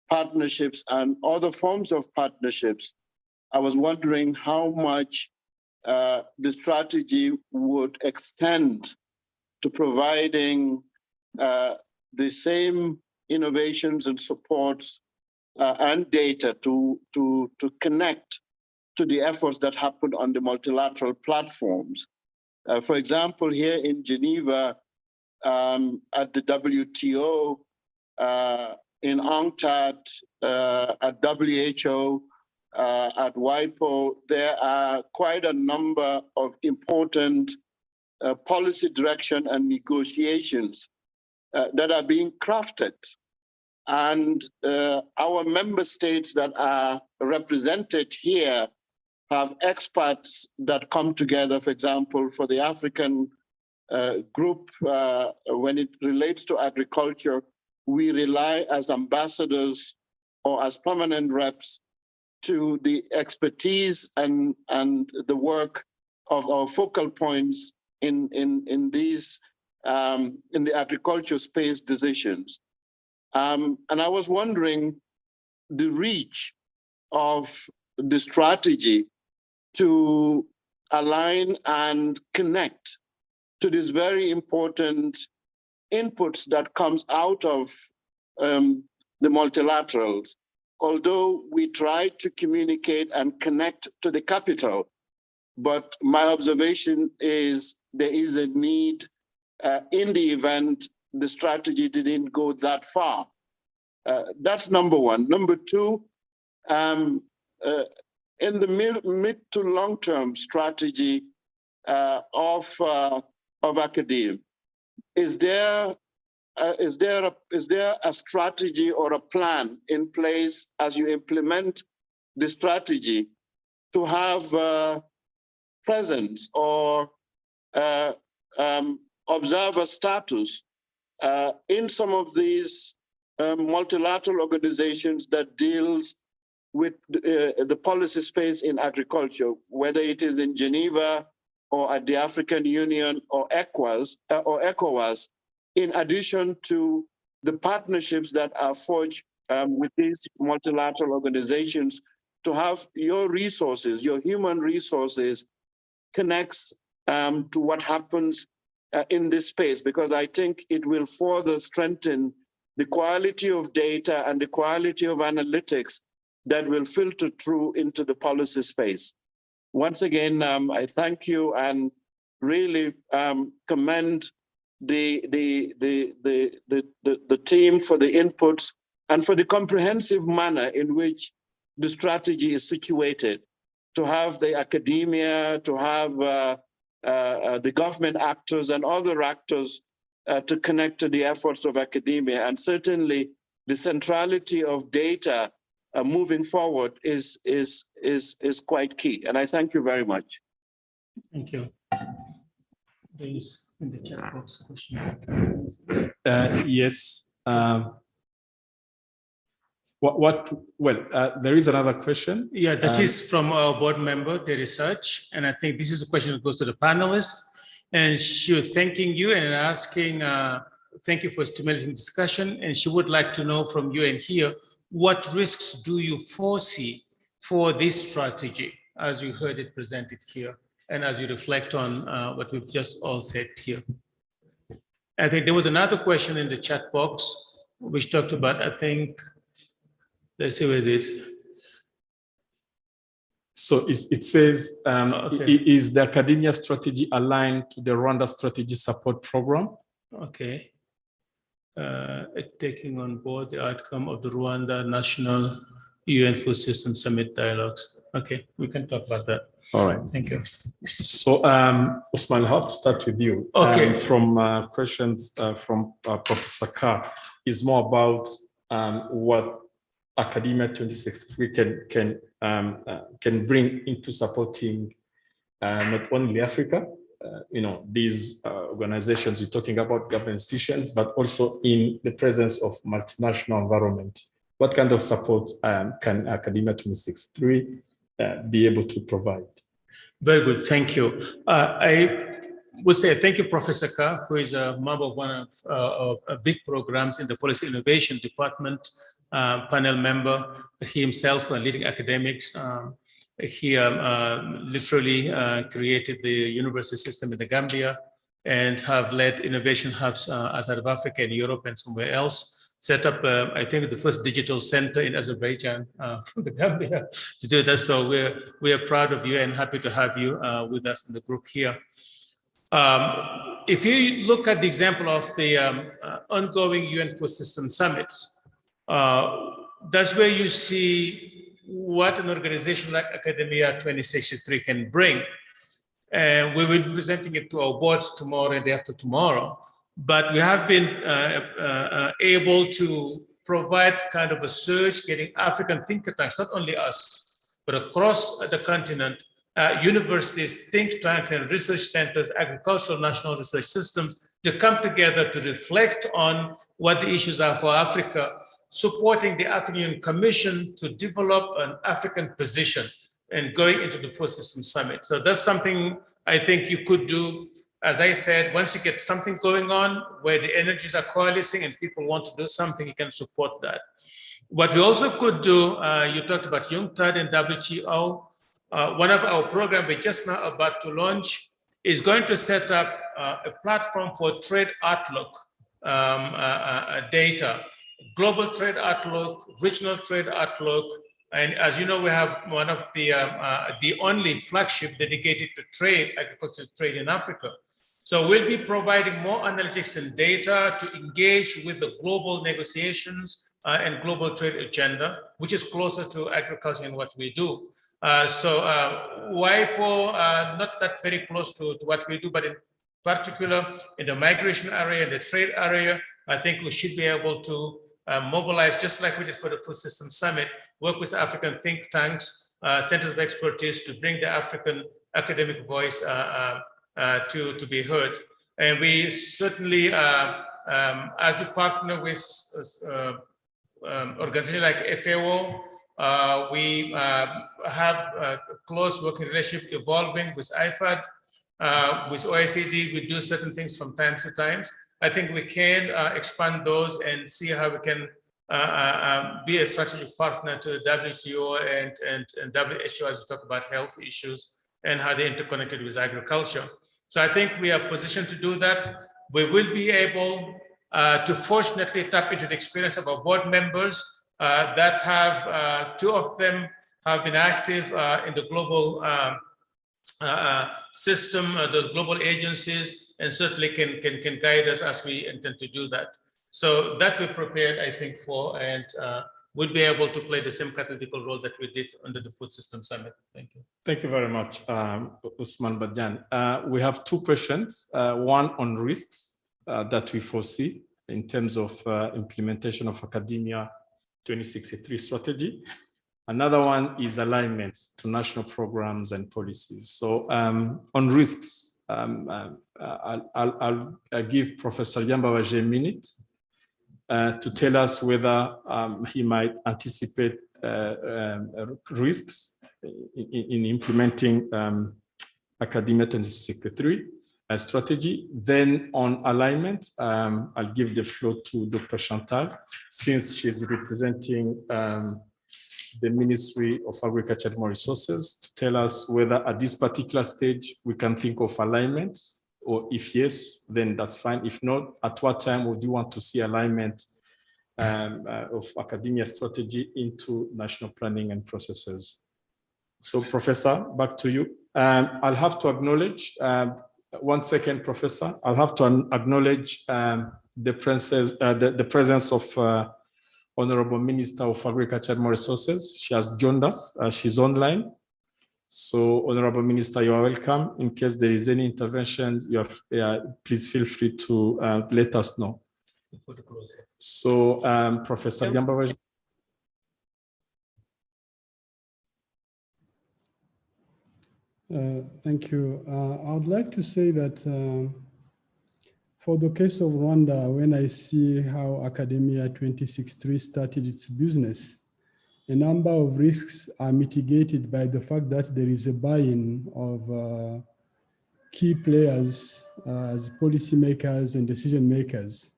S8: partnerships and other forms of partnerships, I was wondering how much the strategy would extend to providing the same innovations and supports and data to connect to the efforts that happen on the multilateral platforms. For example, here in Geneva, at the WTO, in UNCTAD, at WHO, at WIPO, there are quite a number of important policy direction and negotiations that are being crafted. And our member states that are represented here have experts that come together, for example, for the African group, when it relates to agriculture, we rely as ambassadors or as permanent reps to the expertise and the work of our focal points in these in the agriculture space decisions. And I was wondering the reach of the strategy to align and connect to these very important inputs that comes out of the multilaterals. Although we try to communicate and connect to the capital, but my observation is there is a need in the event the strategy didn't go that far. That's number one. Number two, in the mid to long-term strategy of academia, is there a strategy or a plan in place as you implement the strategy to have presence or observer status in some of these multilateral organizations that deals with the policy space in agriculture, whether it is in Geneva or at the African Union or ECOWAS, in addition to the partnerships that are forged with these multilateral organizations, to have your resources, your human resources, connects to what happens in this space, because I think it will further strengthen the quality of data and the quality of analytics that will filter through into the policy space. Once again, I thank you and really commend the team for the inputs and for the comprehensive manner in which the strategy is situated, to have the academia, to have the government actors and other actors to connect to the efforts of academia. And certainly the centrality of data moving forward is quite key. And I thank you very much.
S1: Thank you. There is in the chat box question.
S4: Yes. There is another question.
S1: Yeah, this is from our board member, the research, and I think this is a question that goes to the panelists. And she was thanking you and asking, thank you for stimulating discussion. And she would like to know from you and here, what risks do you foresee for this strategy, as you heard it presented here, and as you reflect on what we've just all said here? I think there was another question in the chat box, which talked about, I think, let's see what it is.
S4: So it says,
S1: Okay.
S4: is the academia strategy aligned to the Rwanda strategy support program?
S1: Okay. Taking on board the outcome of the Rwanda National UN Food System Summit dialogues. Okay, we can talk about that.
S4: All right.
S1: Thank you.
S4: So, Osman, I'll have to start with you.
S1: Okay.
S4: From questions from Professor Carr is more about what Academia 2063 can bring into supporting not only Africa, these organizations we're talking about, government institutions, but also in the presence of multinational environment. What kind of support can Academia 2063 be able to provide?
S1: Very good, thank you. I would say thank you, Professor Carr, who is a member of one of big programs in the Policy Innovation Department, panel member, he himself leading academics. He literally created the university system in the Gambia and have led innovation hubs outside of Africa and Europe and somewhere else. Set up, I think, the first digital center in Azerbaijan from the Gambia to do that. So we are proud of you and happy to have you with us in the group here. If you look at the example of the ongoing UN Food System summits, that's where you see what an organization like Academia 2063 can bring. And we will be presenting it to our boards tomorrow and the day after tomorrow. But we have been able to provide kind of a surge, getting African think tanks, not only us, but across the continent, universities, think tanks, and research centers, agricultural national research systems to come together to reflect on what the issues are for Africa, supporting the African Union Commission to develop an African position and going into the Food System Summit. So that's something I think you could do. As I said, once you get something going on where the energies are coalescing and people want to do something, you can support that. What we also could do, you talked about UNCTAD and WTO. One of our programs we're just now about to launch is going to set up a platform for trade outlook data, global trade outlook, regional trade outlook. And as you know, we have one of the only flagship dedicated to trade, agricultural trade in Africa. So we'll be providing more analytics and data to engage with the global negotiations and global trade agenda, which is closer to agriculture and what we do. So WIPO, not that very close to what we do, but in particular in the migration area, the trade area, I think we should be able to mobilize, just like we did for the Food System Summit, work with African think tanks, centers of expertise to bring the African academic voice to be heard. And we certainly, as we partner with organizations like FAO, we have a close working relationship evolving with IFAD, with OECD. We do certain things from time to time. I think we can expand those and see how we can be a strategic partner to the WTO and WHO as we talk about health issues and how they're interconnected with agriculture. So I think we are positioned to do that. We will be able to fortunately tap into the experience of our board members that have, two of them have been active in the global system, those global agencies, and certainly can guide us as we intend to do that. So that we're prepared, I think, for, and we'll be able to play the same critical role that we did under the Food System Summit. Thank you.
S4: Thank you very much, Usman Badjan. We have two questions, one on risks that we foresee in terms of implementation of Academia 2063 strategy. Another one is alignments to national programs and policies. So on risks, I'll give Professor Yambabaje a minute to tell us whether he might anticipate risks in implementing Academia 2063 strategy. Then on alignment, I'll give the floor to Dr. Chantal, since she's representing the Ministry of Agriculture and Human Resources, to tell us whether at this particular stage we can think of alignments, or if yes, then that's fine. If not, at what time would you want to see alignment of academia strategy into national planning and processes? So Professor, back to you. I'll have to acknowledge, 1 second, Professor. I'll have to acknowledge the presence of Honorable Minister of Agriculture and Resources. She has joined us. She's online. So Honorable Minister, you are welcome. In case there is any intervention, please feel free to let us know. So Professor Diamba.
S5: Thank you. I would like to say that for the case of Rwanda, when I see how AKADEMIYA2063 started its business, a number of risks are mitigated by the fact that there is a buy-in of key players as policymakers and decision makers.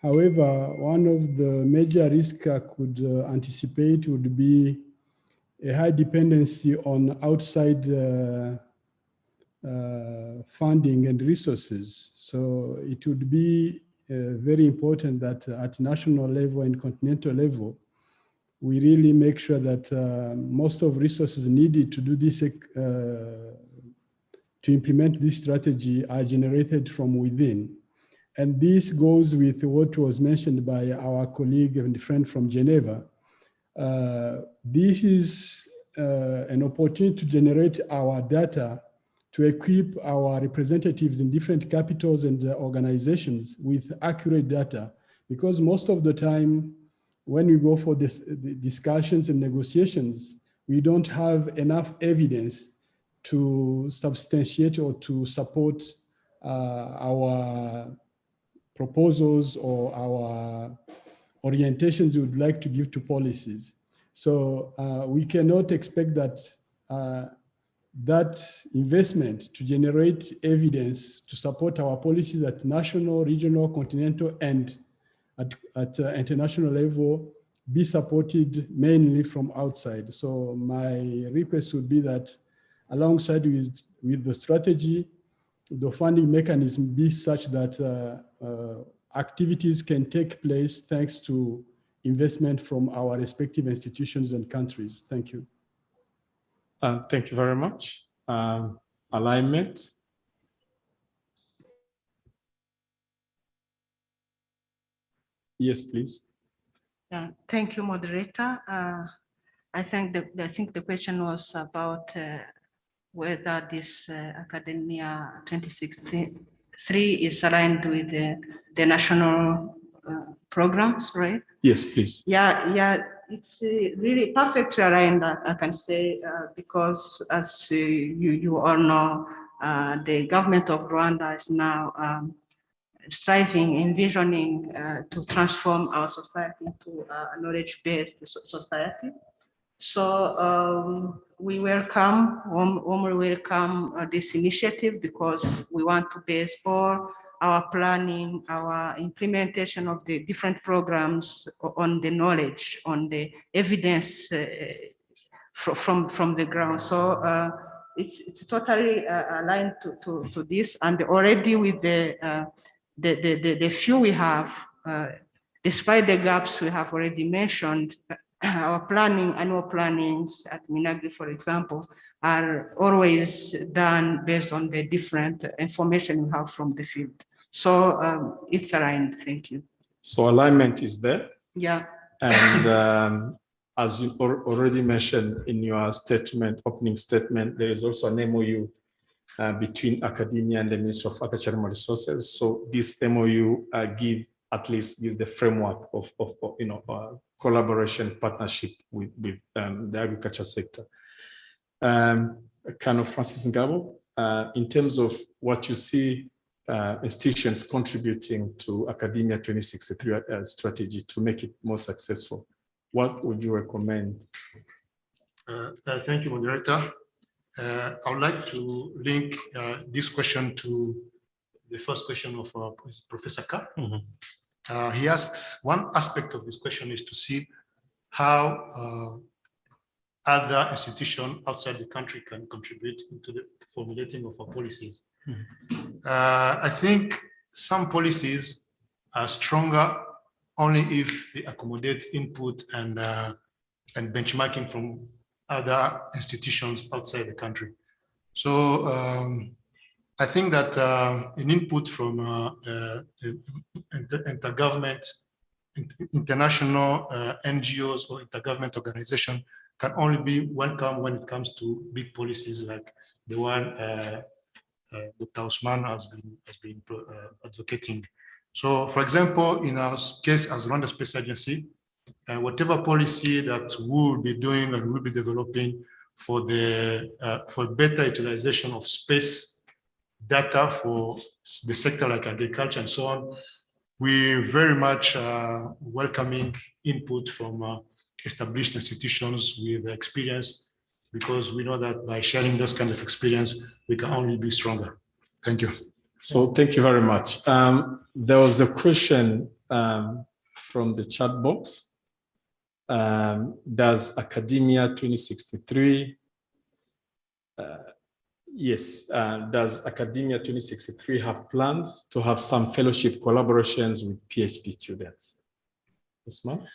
S5: However, one of the major risks I could anticipate would be a high dependency on outside funding and resources. So it would be very important that at national level and continental level, we really make sure that most of resources needed to do this, to implement this strategy are generated from within. And this goes with what was mentioned by our colleague and friend from Geneva. This is an opportunity to generate our data to equip our representatives in different capitals and organizations with accurate data. Because most of the time, when we go for the discussions and negotiations, we don't have enough evidence to substantiate or to support our proposals or our orientations we would like to give to policies. So we cannot expect that that investment to generate evidence to support our policies at national, regional, continental, and at international level be supported mainly from outside. So my request would be that alongside with the strategy, the funding mechanism be such that activities can take place thanks to investment from our respective institutions and countries. Thank you.
S4: Thank you very much. Alignment. Yes, please.
S2: Yeah, thank you, moderator. I think the question was about whether this AKADEMIYA2063 is aligned with the national programs, right?
S4: Yes, please.
S2: Yeah, it's really perfectly aligned, I can say, because as you all know, the government of Rwanda is now striving, envisioning to transform our society into a knowledge-based society. So we warmly welcome this initiative because we want to base all our planning, our implementation of the different programs on the knowledge, on the evidence from the ground. So it's totally aligned to this, and already with the few we have, despite the gaps we have already mentioned, our annual plannings at Minagri, for example, are always done based on the different information we have from the field. So it's aligned. Thank you.
S4: So alignment is there.
S2: Yeah.
S4: And as you already mentioned in your opening statement, there is also an MOU between academia and the Ministry of Agriculture and Resources. So this MOU gives the framework of collaboration, partnership with the agriculture sector. Kind of Francis Ngabo, in terms of what you see institutions contributing to AKADEMIYA2063 strategy to make it more successful, what would you recommend?
S6: Thank you, moderator. I would like to link this question to the first question of Professor Ka.
S4: Mm-hmm.
S6: He asks, one aspect of this question is to see how other institutions outside the country can contribute into the formulating of our policies.
S4: Mm-hmm.
S6: I think some policies are stronger only if they accommodate input and benchmarking from other institutions outside the country. So I think that an input from intergovernment, international NGOs or intergovernment organization can only be welcome when it comes to big policies like the one Dr. Osman has been advocating. So, for example, in our case as Rwanda Space Agency, whatever policy that we will be doing and we'll be developing for better utilization of space data for the sector like agriculture and so on, we're very much welcoming input from established institutions with experience, because we know that by sharing this kind of experience, we can only be stronger. Thank you.
S4: So thank you very much. There was a question from the chat box. Does AKADEMIYA2063, does AKADEMIYA2063 have plans to have some fellowship collaborations with PhD students? Usman?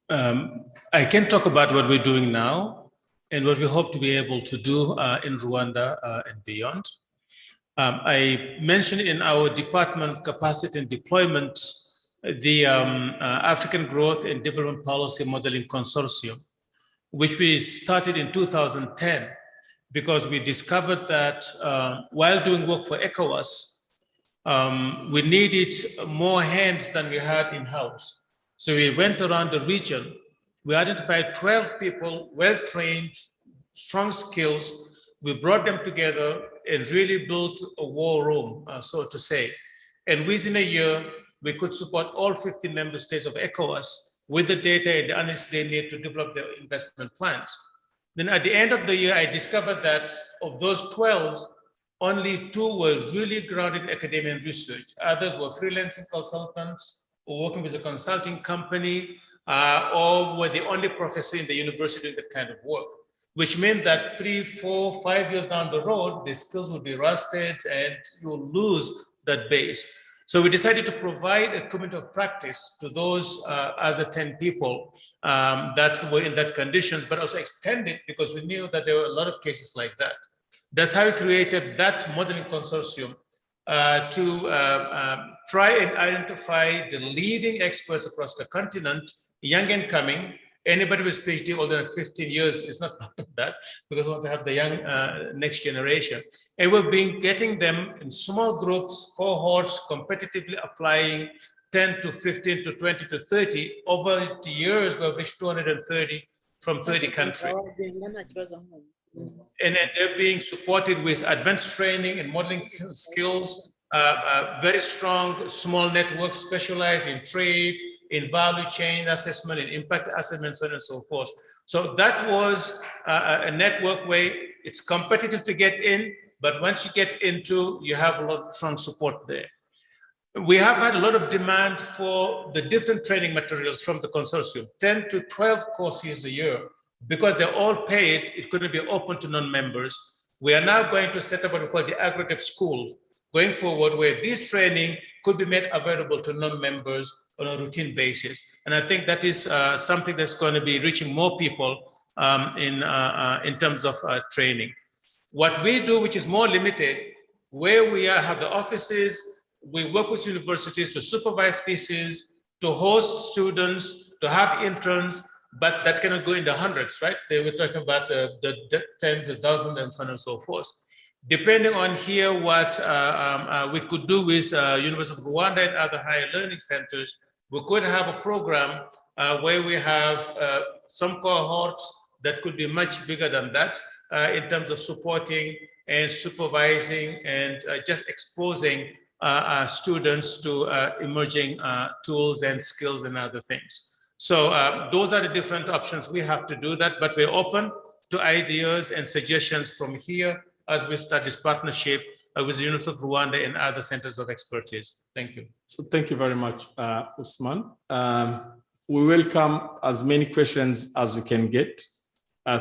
S1: I can talk about what we're doing now and what we hope to be able to do in Rwanda and beyond. I mentioned in our department capacity and deployment, the African Growth and Development Policy Modeling Consortium, which we started in 2010, because we discovered that while doing work for ECOWAS, we needed more hands than we had in-house. So we went around the region. We identified 12 people, well-trained, strong skills. We brought them together and really built a war room, so to say. And within a year, we could support all 15 member states of ECOWAS with the data and the analytics they need to develop their investment plans. Then at the end of the year, I discovered that of those 12, only 2 were really grounded in academia and research. Others were freelancing consultants or working with a consulting company, or were the only professor in the university doing that kind of work, which meant that 3, 4, 5 years down the road, the skills will be rusted and you'll lose that base. So we decided to provide a community of practice to those other 10 people that were in that conditions, but also extend it because we knew that there were a lot of cases like that. That's how we created that modeling consortium to try and identify the leading experts across the continent, young and coming. Anybody with PhD older than 15 years is not part of that, because we want to have the young next generation. And we've been getting them in small groups, cohorts, competitively applying 10 to 15 to 20 to 30. Over the years, we've reached 230 from 30 countries. And then they're being supported with advanced training and modeling skills, very strong small networks specialized in trade, in value chain assessment, in impact assessment, so on and so forth. So that was a network where it's competitive to get in, but once you get into, you have a lot of strong support there. We have had a lot of demand for the different training materials from the consortium, 10 to 12 courses a year. Because they're all paid, it couldn't be open to non-members. We are now going to set up what we call the aggregate schools going forward, where this training could be made available to non-members on a routine basis. And I think that is something that's going to be reaching more people in terms of training. What we do, which is more limited, where we have the offices, we work with universities to supervise theses, to host students, to have interns, but that cannot go in the hundreds, right? They were talking about the tens of thousands and so on and so forth. Depending on here what we could do with University of Rwanda and other higher learning centers, we could have a program where we have some cohorts that could be much bigger than that in terms of supporting and supervising and just exposing students to emerging tools and skills and other things. So those are the different options. We have to do that, but we're open to ideas and suggestions from here as we start this partnership with the University of Rwanda and other centers of expertise. Thank you.
S4: So thank you very much, Usman. We welcome as many questions as we can get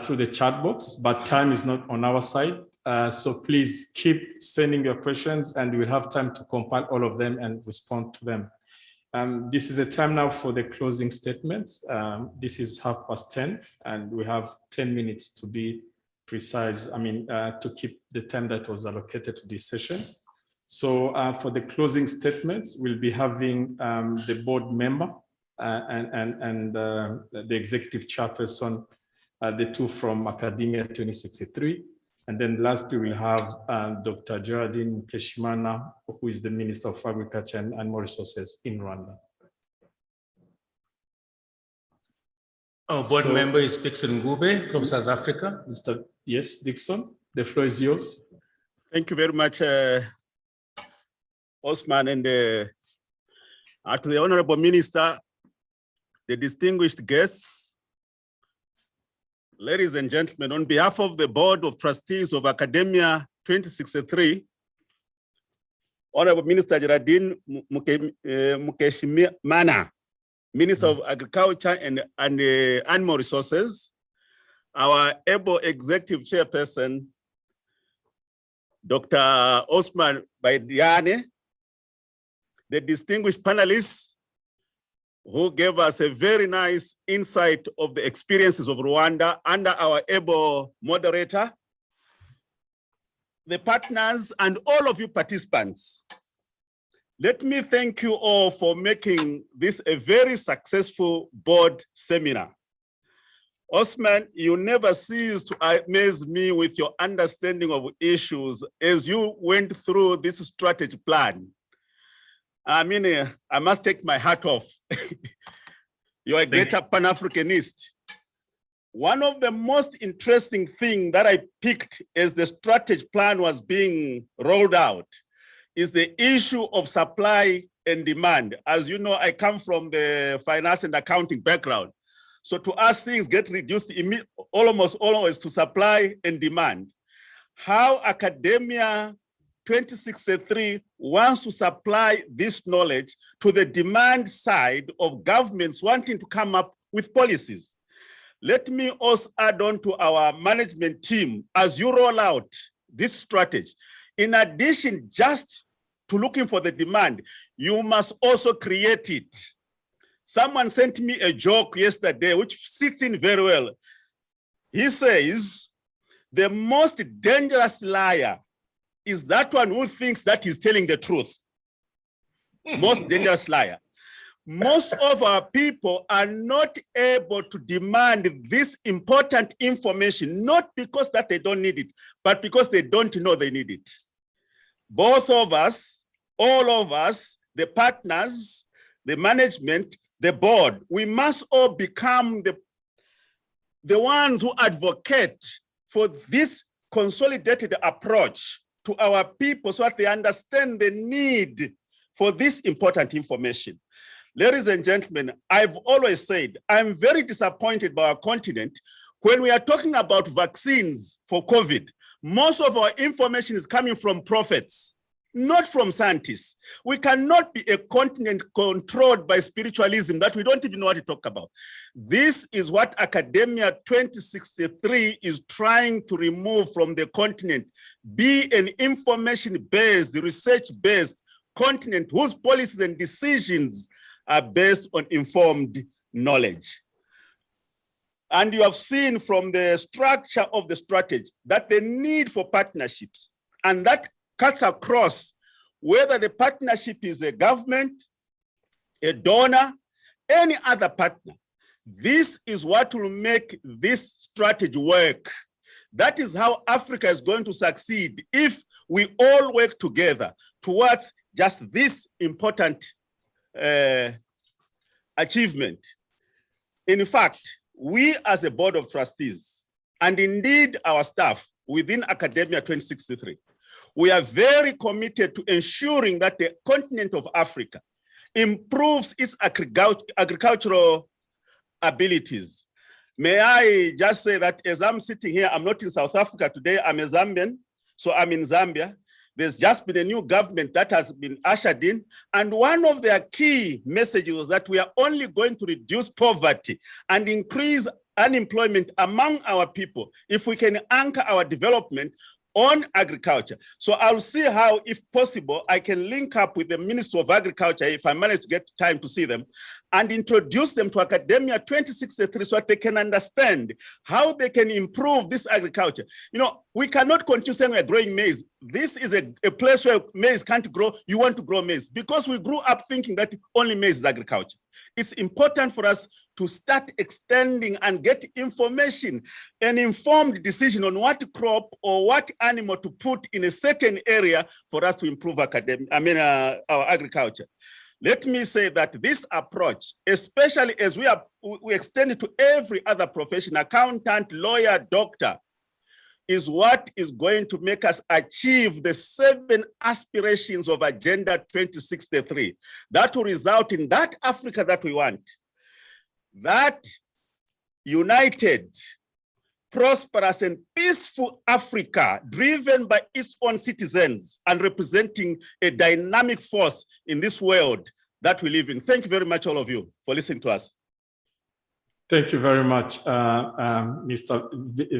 S4: through the chat box, but time is not on our side. So please keep sending your questions and we'll have time to compile all of them and respond to them. This is a time now for the closing statements. This is 10:30 and we have 10 minutes to be precise, to keep the time that was allocated to this session. So for the closing statements, we'll be having the board member and the executive chairperson, the two from Academia 2063. And then lastly, we'll have Dr. Geraldine Mukeshimana, who is the Minister of Agriculture and Animal Resources in Rwanda.
S1: Our board member is Dixon Ngube from South Africa.
S4: Yes, Dixon, the floor is yours.
S9: Thank you very much, Osman, and to the Honorable Minister, the distinguished guests, ladies and gentlemen, on behalf of the Board of Trustees of Academia 2063, Honorable Minister Geraldine Mukeshimana, Minister of Agriculture and Animal Resources, our able Executive Chairperson, Dr. Osman Baidiane, the distinguished panelists who gave us a very nice insight of the experiences of Rwanda under our able moderator, the partners, and all of you participants. Let me thank you all for making this a very successful board seminar. Osman, you never cease to amaze me with your understanding of issues as you went through this strategy plan. I must take my hat off. You're a greater Pan-Africanist. One of the most interesting things that I picked as the strategy plan was being rolled out is the issue of supply and demand. As you know, I come from the finance and accounting background. So to us, things get reduced almost always to supply and demand. How Academia 2063 wants to supply this knowledge to the demand side of governments wanting to come up with policies. Let me also add on to our management team as you roll out this strategy. In addition, just to looking for the demand, you must also create it. Someone sent me a joke yesterday, which sits in very well. He says, the most dangerous liar is that one who thinks that he's telling the truth. Most dangerous liar. Most of our people are not able to demand this important information, not because that they don't need it, but because they don't know they need it. Both of us, all of us, the partners, the management, the board, we must all become the ones who advocate for this consolidated approach to our people so that they understand the need for this important information. Ladies and gentlemen, I've always said, I'm very disappointed by our continent. When we are talking about vaccines for COVID, most of our information is coming from prophets, not from scientists. We cannot be a continent controlled by spiritualism that we don't even know what to talk about. This is what Academia 2063 is trying to remove from the continent. Be an information-based, research-based continent whose policies and decisions are based on informed knowledge. And you have seen from the structure of the strategy that the need for partnerships, and that cuts across whether the partnership is a government, a donor, any other partner. This is what will make this strategy work. That is how Africa is going to succeed if we all work together towards just this important achievement. In fact, we as a board of trustees, and indeed our staff within Academia 2063, we are very committed to ensuring that the continent of Africa improves its agricultural abilities. May I just say that as I'm sitting here, I'm not in South Africa today, I'm a Zambian, so I'm in Zambia. There's just been a new government that has been ushered in. And one of their key messages was that we are only going to reduce poverty and increase unemployment among our people if we can anchor our development on agriculture. So I'll see how, if possible, I can link up with the Ministry of Agriculture, if I manage to get time to see them, and introduce them to Academia 2063 so that they can understand how they can improve this agriculture. You know, we cannot continue saying we're growing maize. This is a place where maize can't grow. You want to grow maize because we grew up thinking that only maize is agriculture. It's important for us to start extending and get information, an informed decision on what crop or what animal to put in a certain area for us to improve our agriculture. Let me say that this approach, especially as we extend it to every other profession, accountant, lawyer, doctor, is what is going to make us achieve the 7 aspirations of Agenda 2063. That will result in that Africa that we want. That united, prosperous, and peaceful Africa, driven by its own citizens and representing a dynamic force in this world that we live in. Thank you very much, all of you, for listening to us.
S4: Thank you very much, Mr.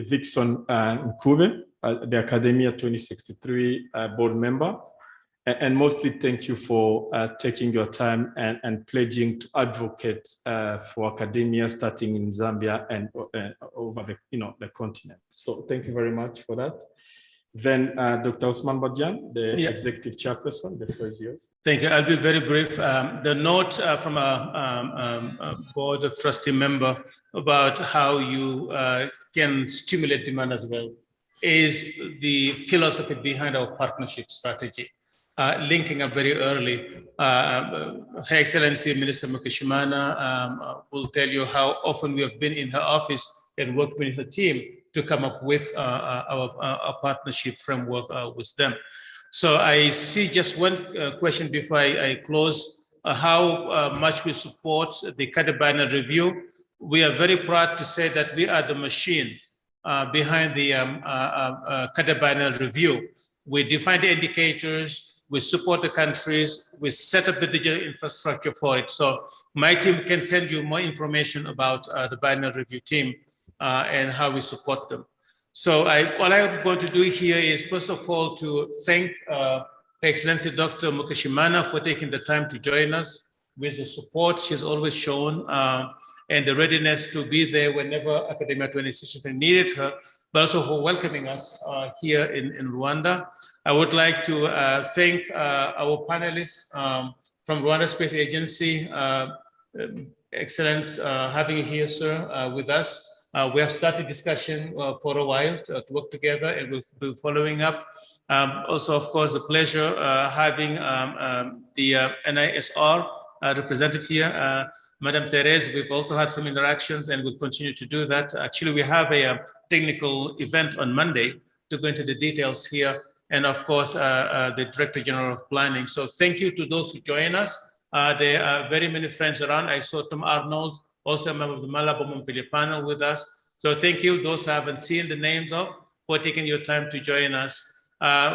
S4: Vixon Nkube, the Academia 2063 board member. And mostly thank you for taking your time and pledging to advocate for academia starting in Zambia and over the continent. So thank you very much for that. Then Dr. Osman Badjan, the executive chairperson, the floor is yours.
S1: Thank you. I'll be very brief. The note from a board of trustee member about how you can stimulate demand as well is the philosophy behind our partnership strategy. Linking up very early. Her Excellency Minister Mukeshimana will tell you how often we have been in her office and worked with her team to come up with our partnership framework with them. So I see just one question before I close, how much we support the CADEBINA review. We are very proud to say that we are the machine behind the CADEBINA review. We define the indicators, we support the countries, we set up the digital infrastructure for it. So my team can send you more information about the BINA review team and how we support them. So all I'm going to do here is, first of all, to thank Her Excellency Dr. Mukeshimana for taking the time to join us with the support she's always shown and the readiness to be there whenever Academia 2063 needed her, but also for welcoming us here in Rwanda. I would like to thank our panelists from Rwanda Space Agency. Excellent having you here, sir, with us. We have started discussion for a while to work together, and we'll be following up. Also, of course, a pleasure having the NISR representative here, Madam Therese. We've also had some interactions, and we'll continue to do that. Actually, we have a technical event on Monday to go into the details here. And of course, the Director General of Planning. So thank you to those who join us. There are very many friends around. I saw Tom Arnold, also a member of the Malabo Montpellier panel with us. So thank you, those who haven't seen the names of, for taking your time to join us.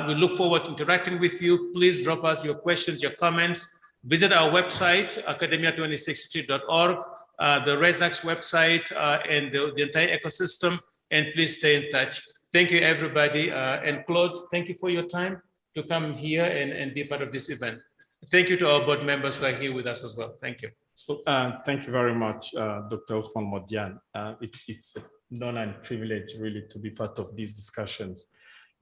S1: We look forward to interacting with you. Please drop us your questions, your comments. Visit our website, academia2063.org, the RESAC's website, and the entire ecosystem, and please stay in touch. Thank you, everybody. And Claude, thank you for your time to come here and be part of this event. Thank you to our board members who are here with us as well. Thank you.
S4: So thank you very much, Dr. Osman Badjan. It's an honor and privilege really to be part of these discussions,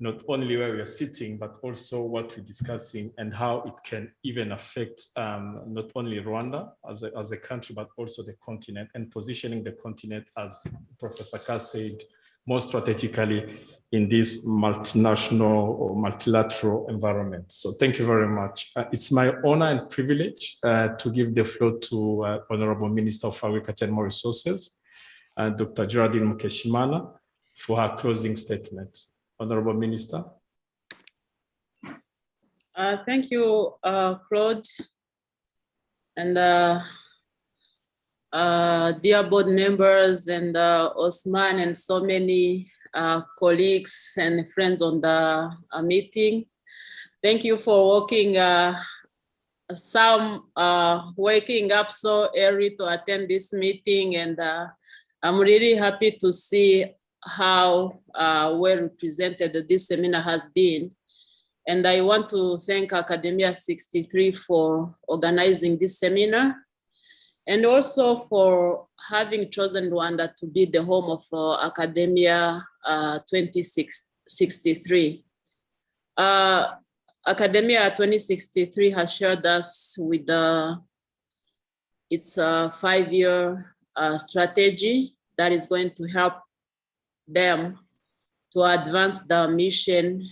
S4: not only where we are sitting, but also what we're discussing and how it can even affect not only Rwanda as a country, but also the continent, and positioning the continent, as Professor Carr said, more strategically in this multinational or multilateral environment. So thank you very much. It's my honor and privilege to give the floor to Honorable Minister of Agriculture and More Resources, Dr. Geraldine Mukeshimana, for her closing statement. Honorable Minister.
S10: Thank you, Claude. And dear board members and Osman and so many colleagues and friends on the meeting. Thank you for waking up so early to attend this meeting, and I'm really happy to see how well represented this seminar has been. And I want to thank Academia63 for organizing this seminar, and also for having chosen Rwanda to be the home of Academia 2063. Academia 2063 has shared us with its 5-year strategy that is going to help them to advance the mission,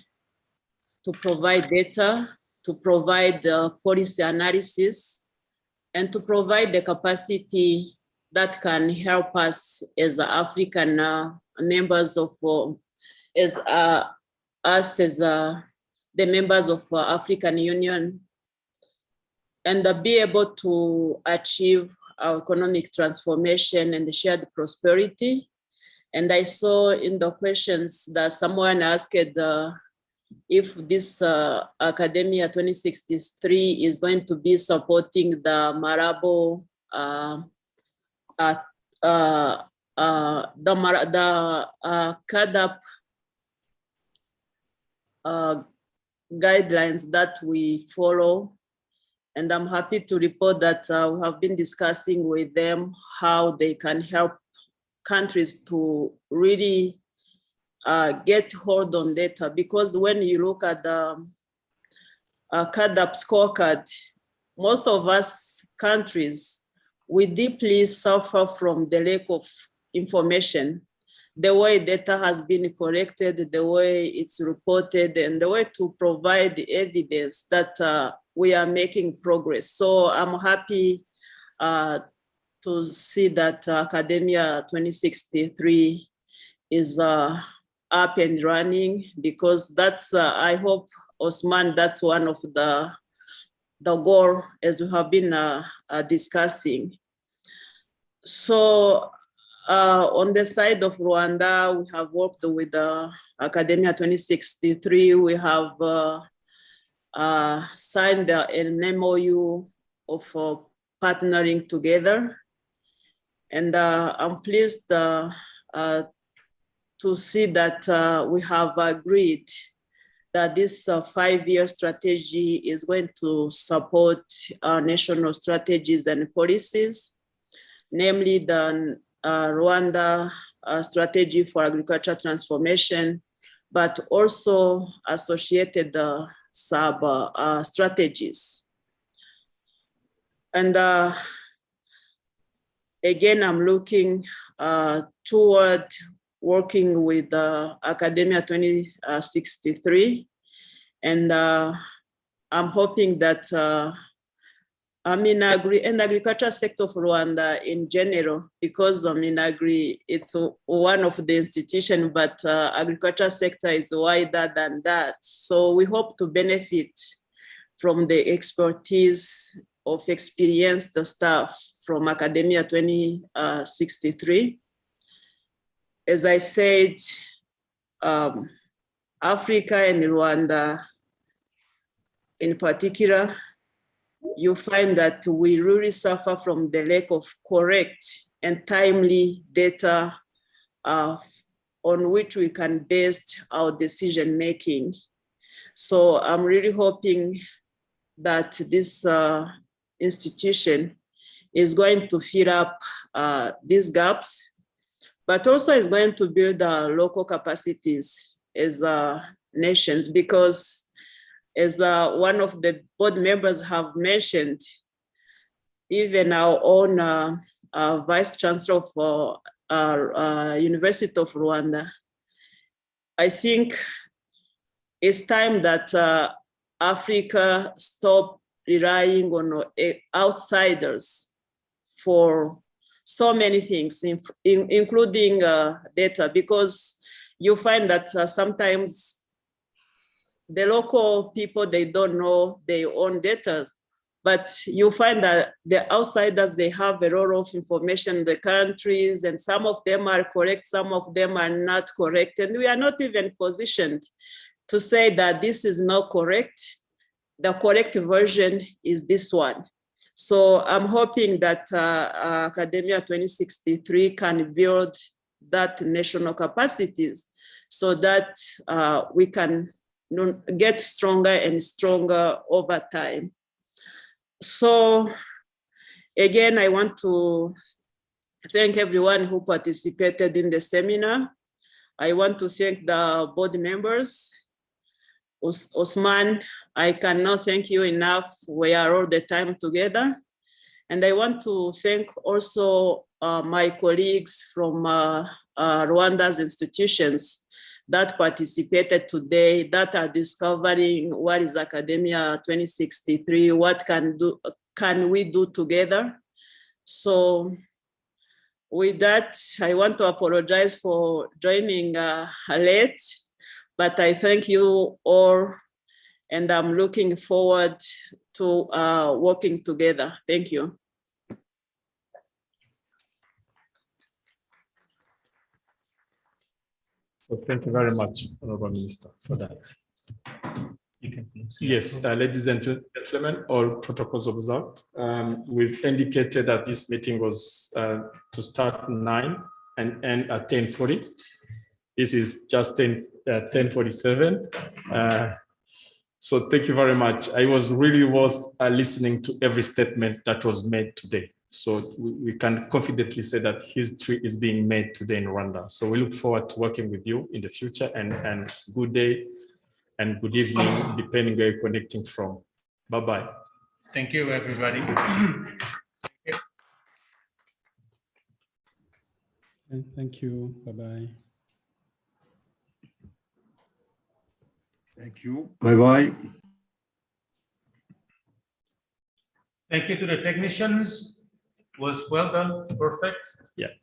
S10: to provide data, to provide policy analysis, and to provide the capacity that can help us as African members of, the members of African Union, and be able to achieve our economic transformation and shared prosperity. And I saw in the questions that someone asked if this Academia 2063 is going to be supporting the Marabo, CADAP guidelines that we follow. And I'm happy to report that we have been discussing with them how they can help countries to really get hold on data, because when you look at the CADAP scorecard, most of us countries, we deeply suffer from the lack of information, the way data has been collected, the way it's reported, and the way to provide the evidence that we are making progress. So I'm happy to see that Academia 2063 is up and running, because that's, I hope, Osman, that's one of the goal as we have been discussing. So on the side of Rwanda, we have worked with Academia 2063. We have signed an MOU of partnering together. And I'm pleased to see that we have agreed that this 5-year strategy is going to support our national strategies and policies, namely the Rwanda strategy for agriculture transformation, but also associated sub strategies. And again, I'm looking toward working with Academia 2063, and I'm hoping that agriculture sector of Rwanda in general, because it's one of the institutions, but agriculture sector is wider than that. So we hope to benefit from the expertise of experienced staff from Academia 2063. As I said, Africa and Rwanda in particular, you find that we really suffer from the lack of correct and timely data on which we can base our decision making. So I'm really hoping that this institution is going to fill up these gaps, but also is going to build local capacities as nations, because as one of the board members have mentioned, even our own Vice Chancellor of University of Rwanda, I think it's time that Africa stop relying on outsiders for so many things, including data, because you find that sometimes the local people, they don't know their own data, but you find that the outsiders, they have a lot of information in the countries, and some of them are correct, some of them are not correct, and we are not even positioned to say that this is not correct. The correct version is this one. So I'm hoping that Academia 2063 can build that national capacities so that we can get stronger and stronger over time. So again, I want to thank everyone who participated in the seminar. I want to thank the board members. Osman, I cannot thank you enough. We are all the time together. And I want to thank also my colleagues from Rwanda's institutions that participated today, that are discovering what is Academia 2063, what can we do together. So with that, I want to apologize for joining late, but I thank you all, and I'm looking forward to working together. Thank you.
S4: So thank you very much, Honorable Minister, for that. You can yes, ladies and gentlemen, all protocols observed. We've indicated that this meeting was to start 9 and end at 10:40. This is just 10:47. So thank you very much. I was really worth listening to every statement that was made today. So we can confidently say that history is being made today in Rwanda. So we look forward to working with you in the future, and good day and good evening, depending where you're connecting from. Bye-bye.
S1: Thank you, everybody.
S5: Thank you. Bye-bye.
S11: Thank you. Bye-bye.
S1: Thank you to the technicians. Was well done, perfect.
S4: Yeah.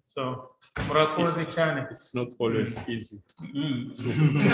S1: So, murakoze cyane.
S4: It's not always easy.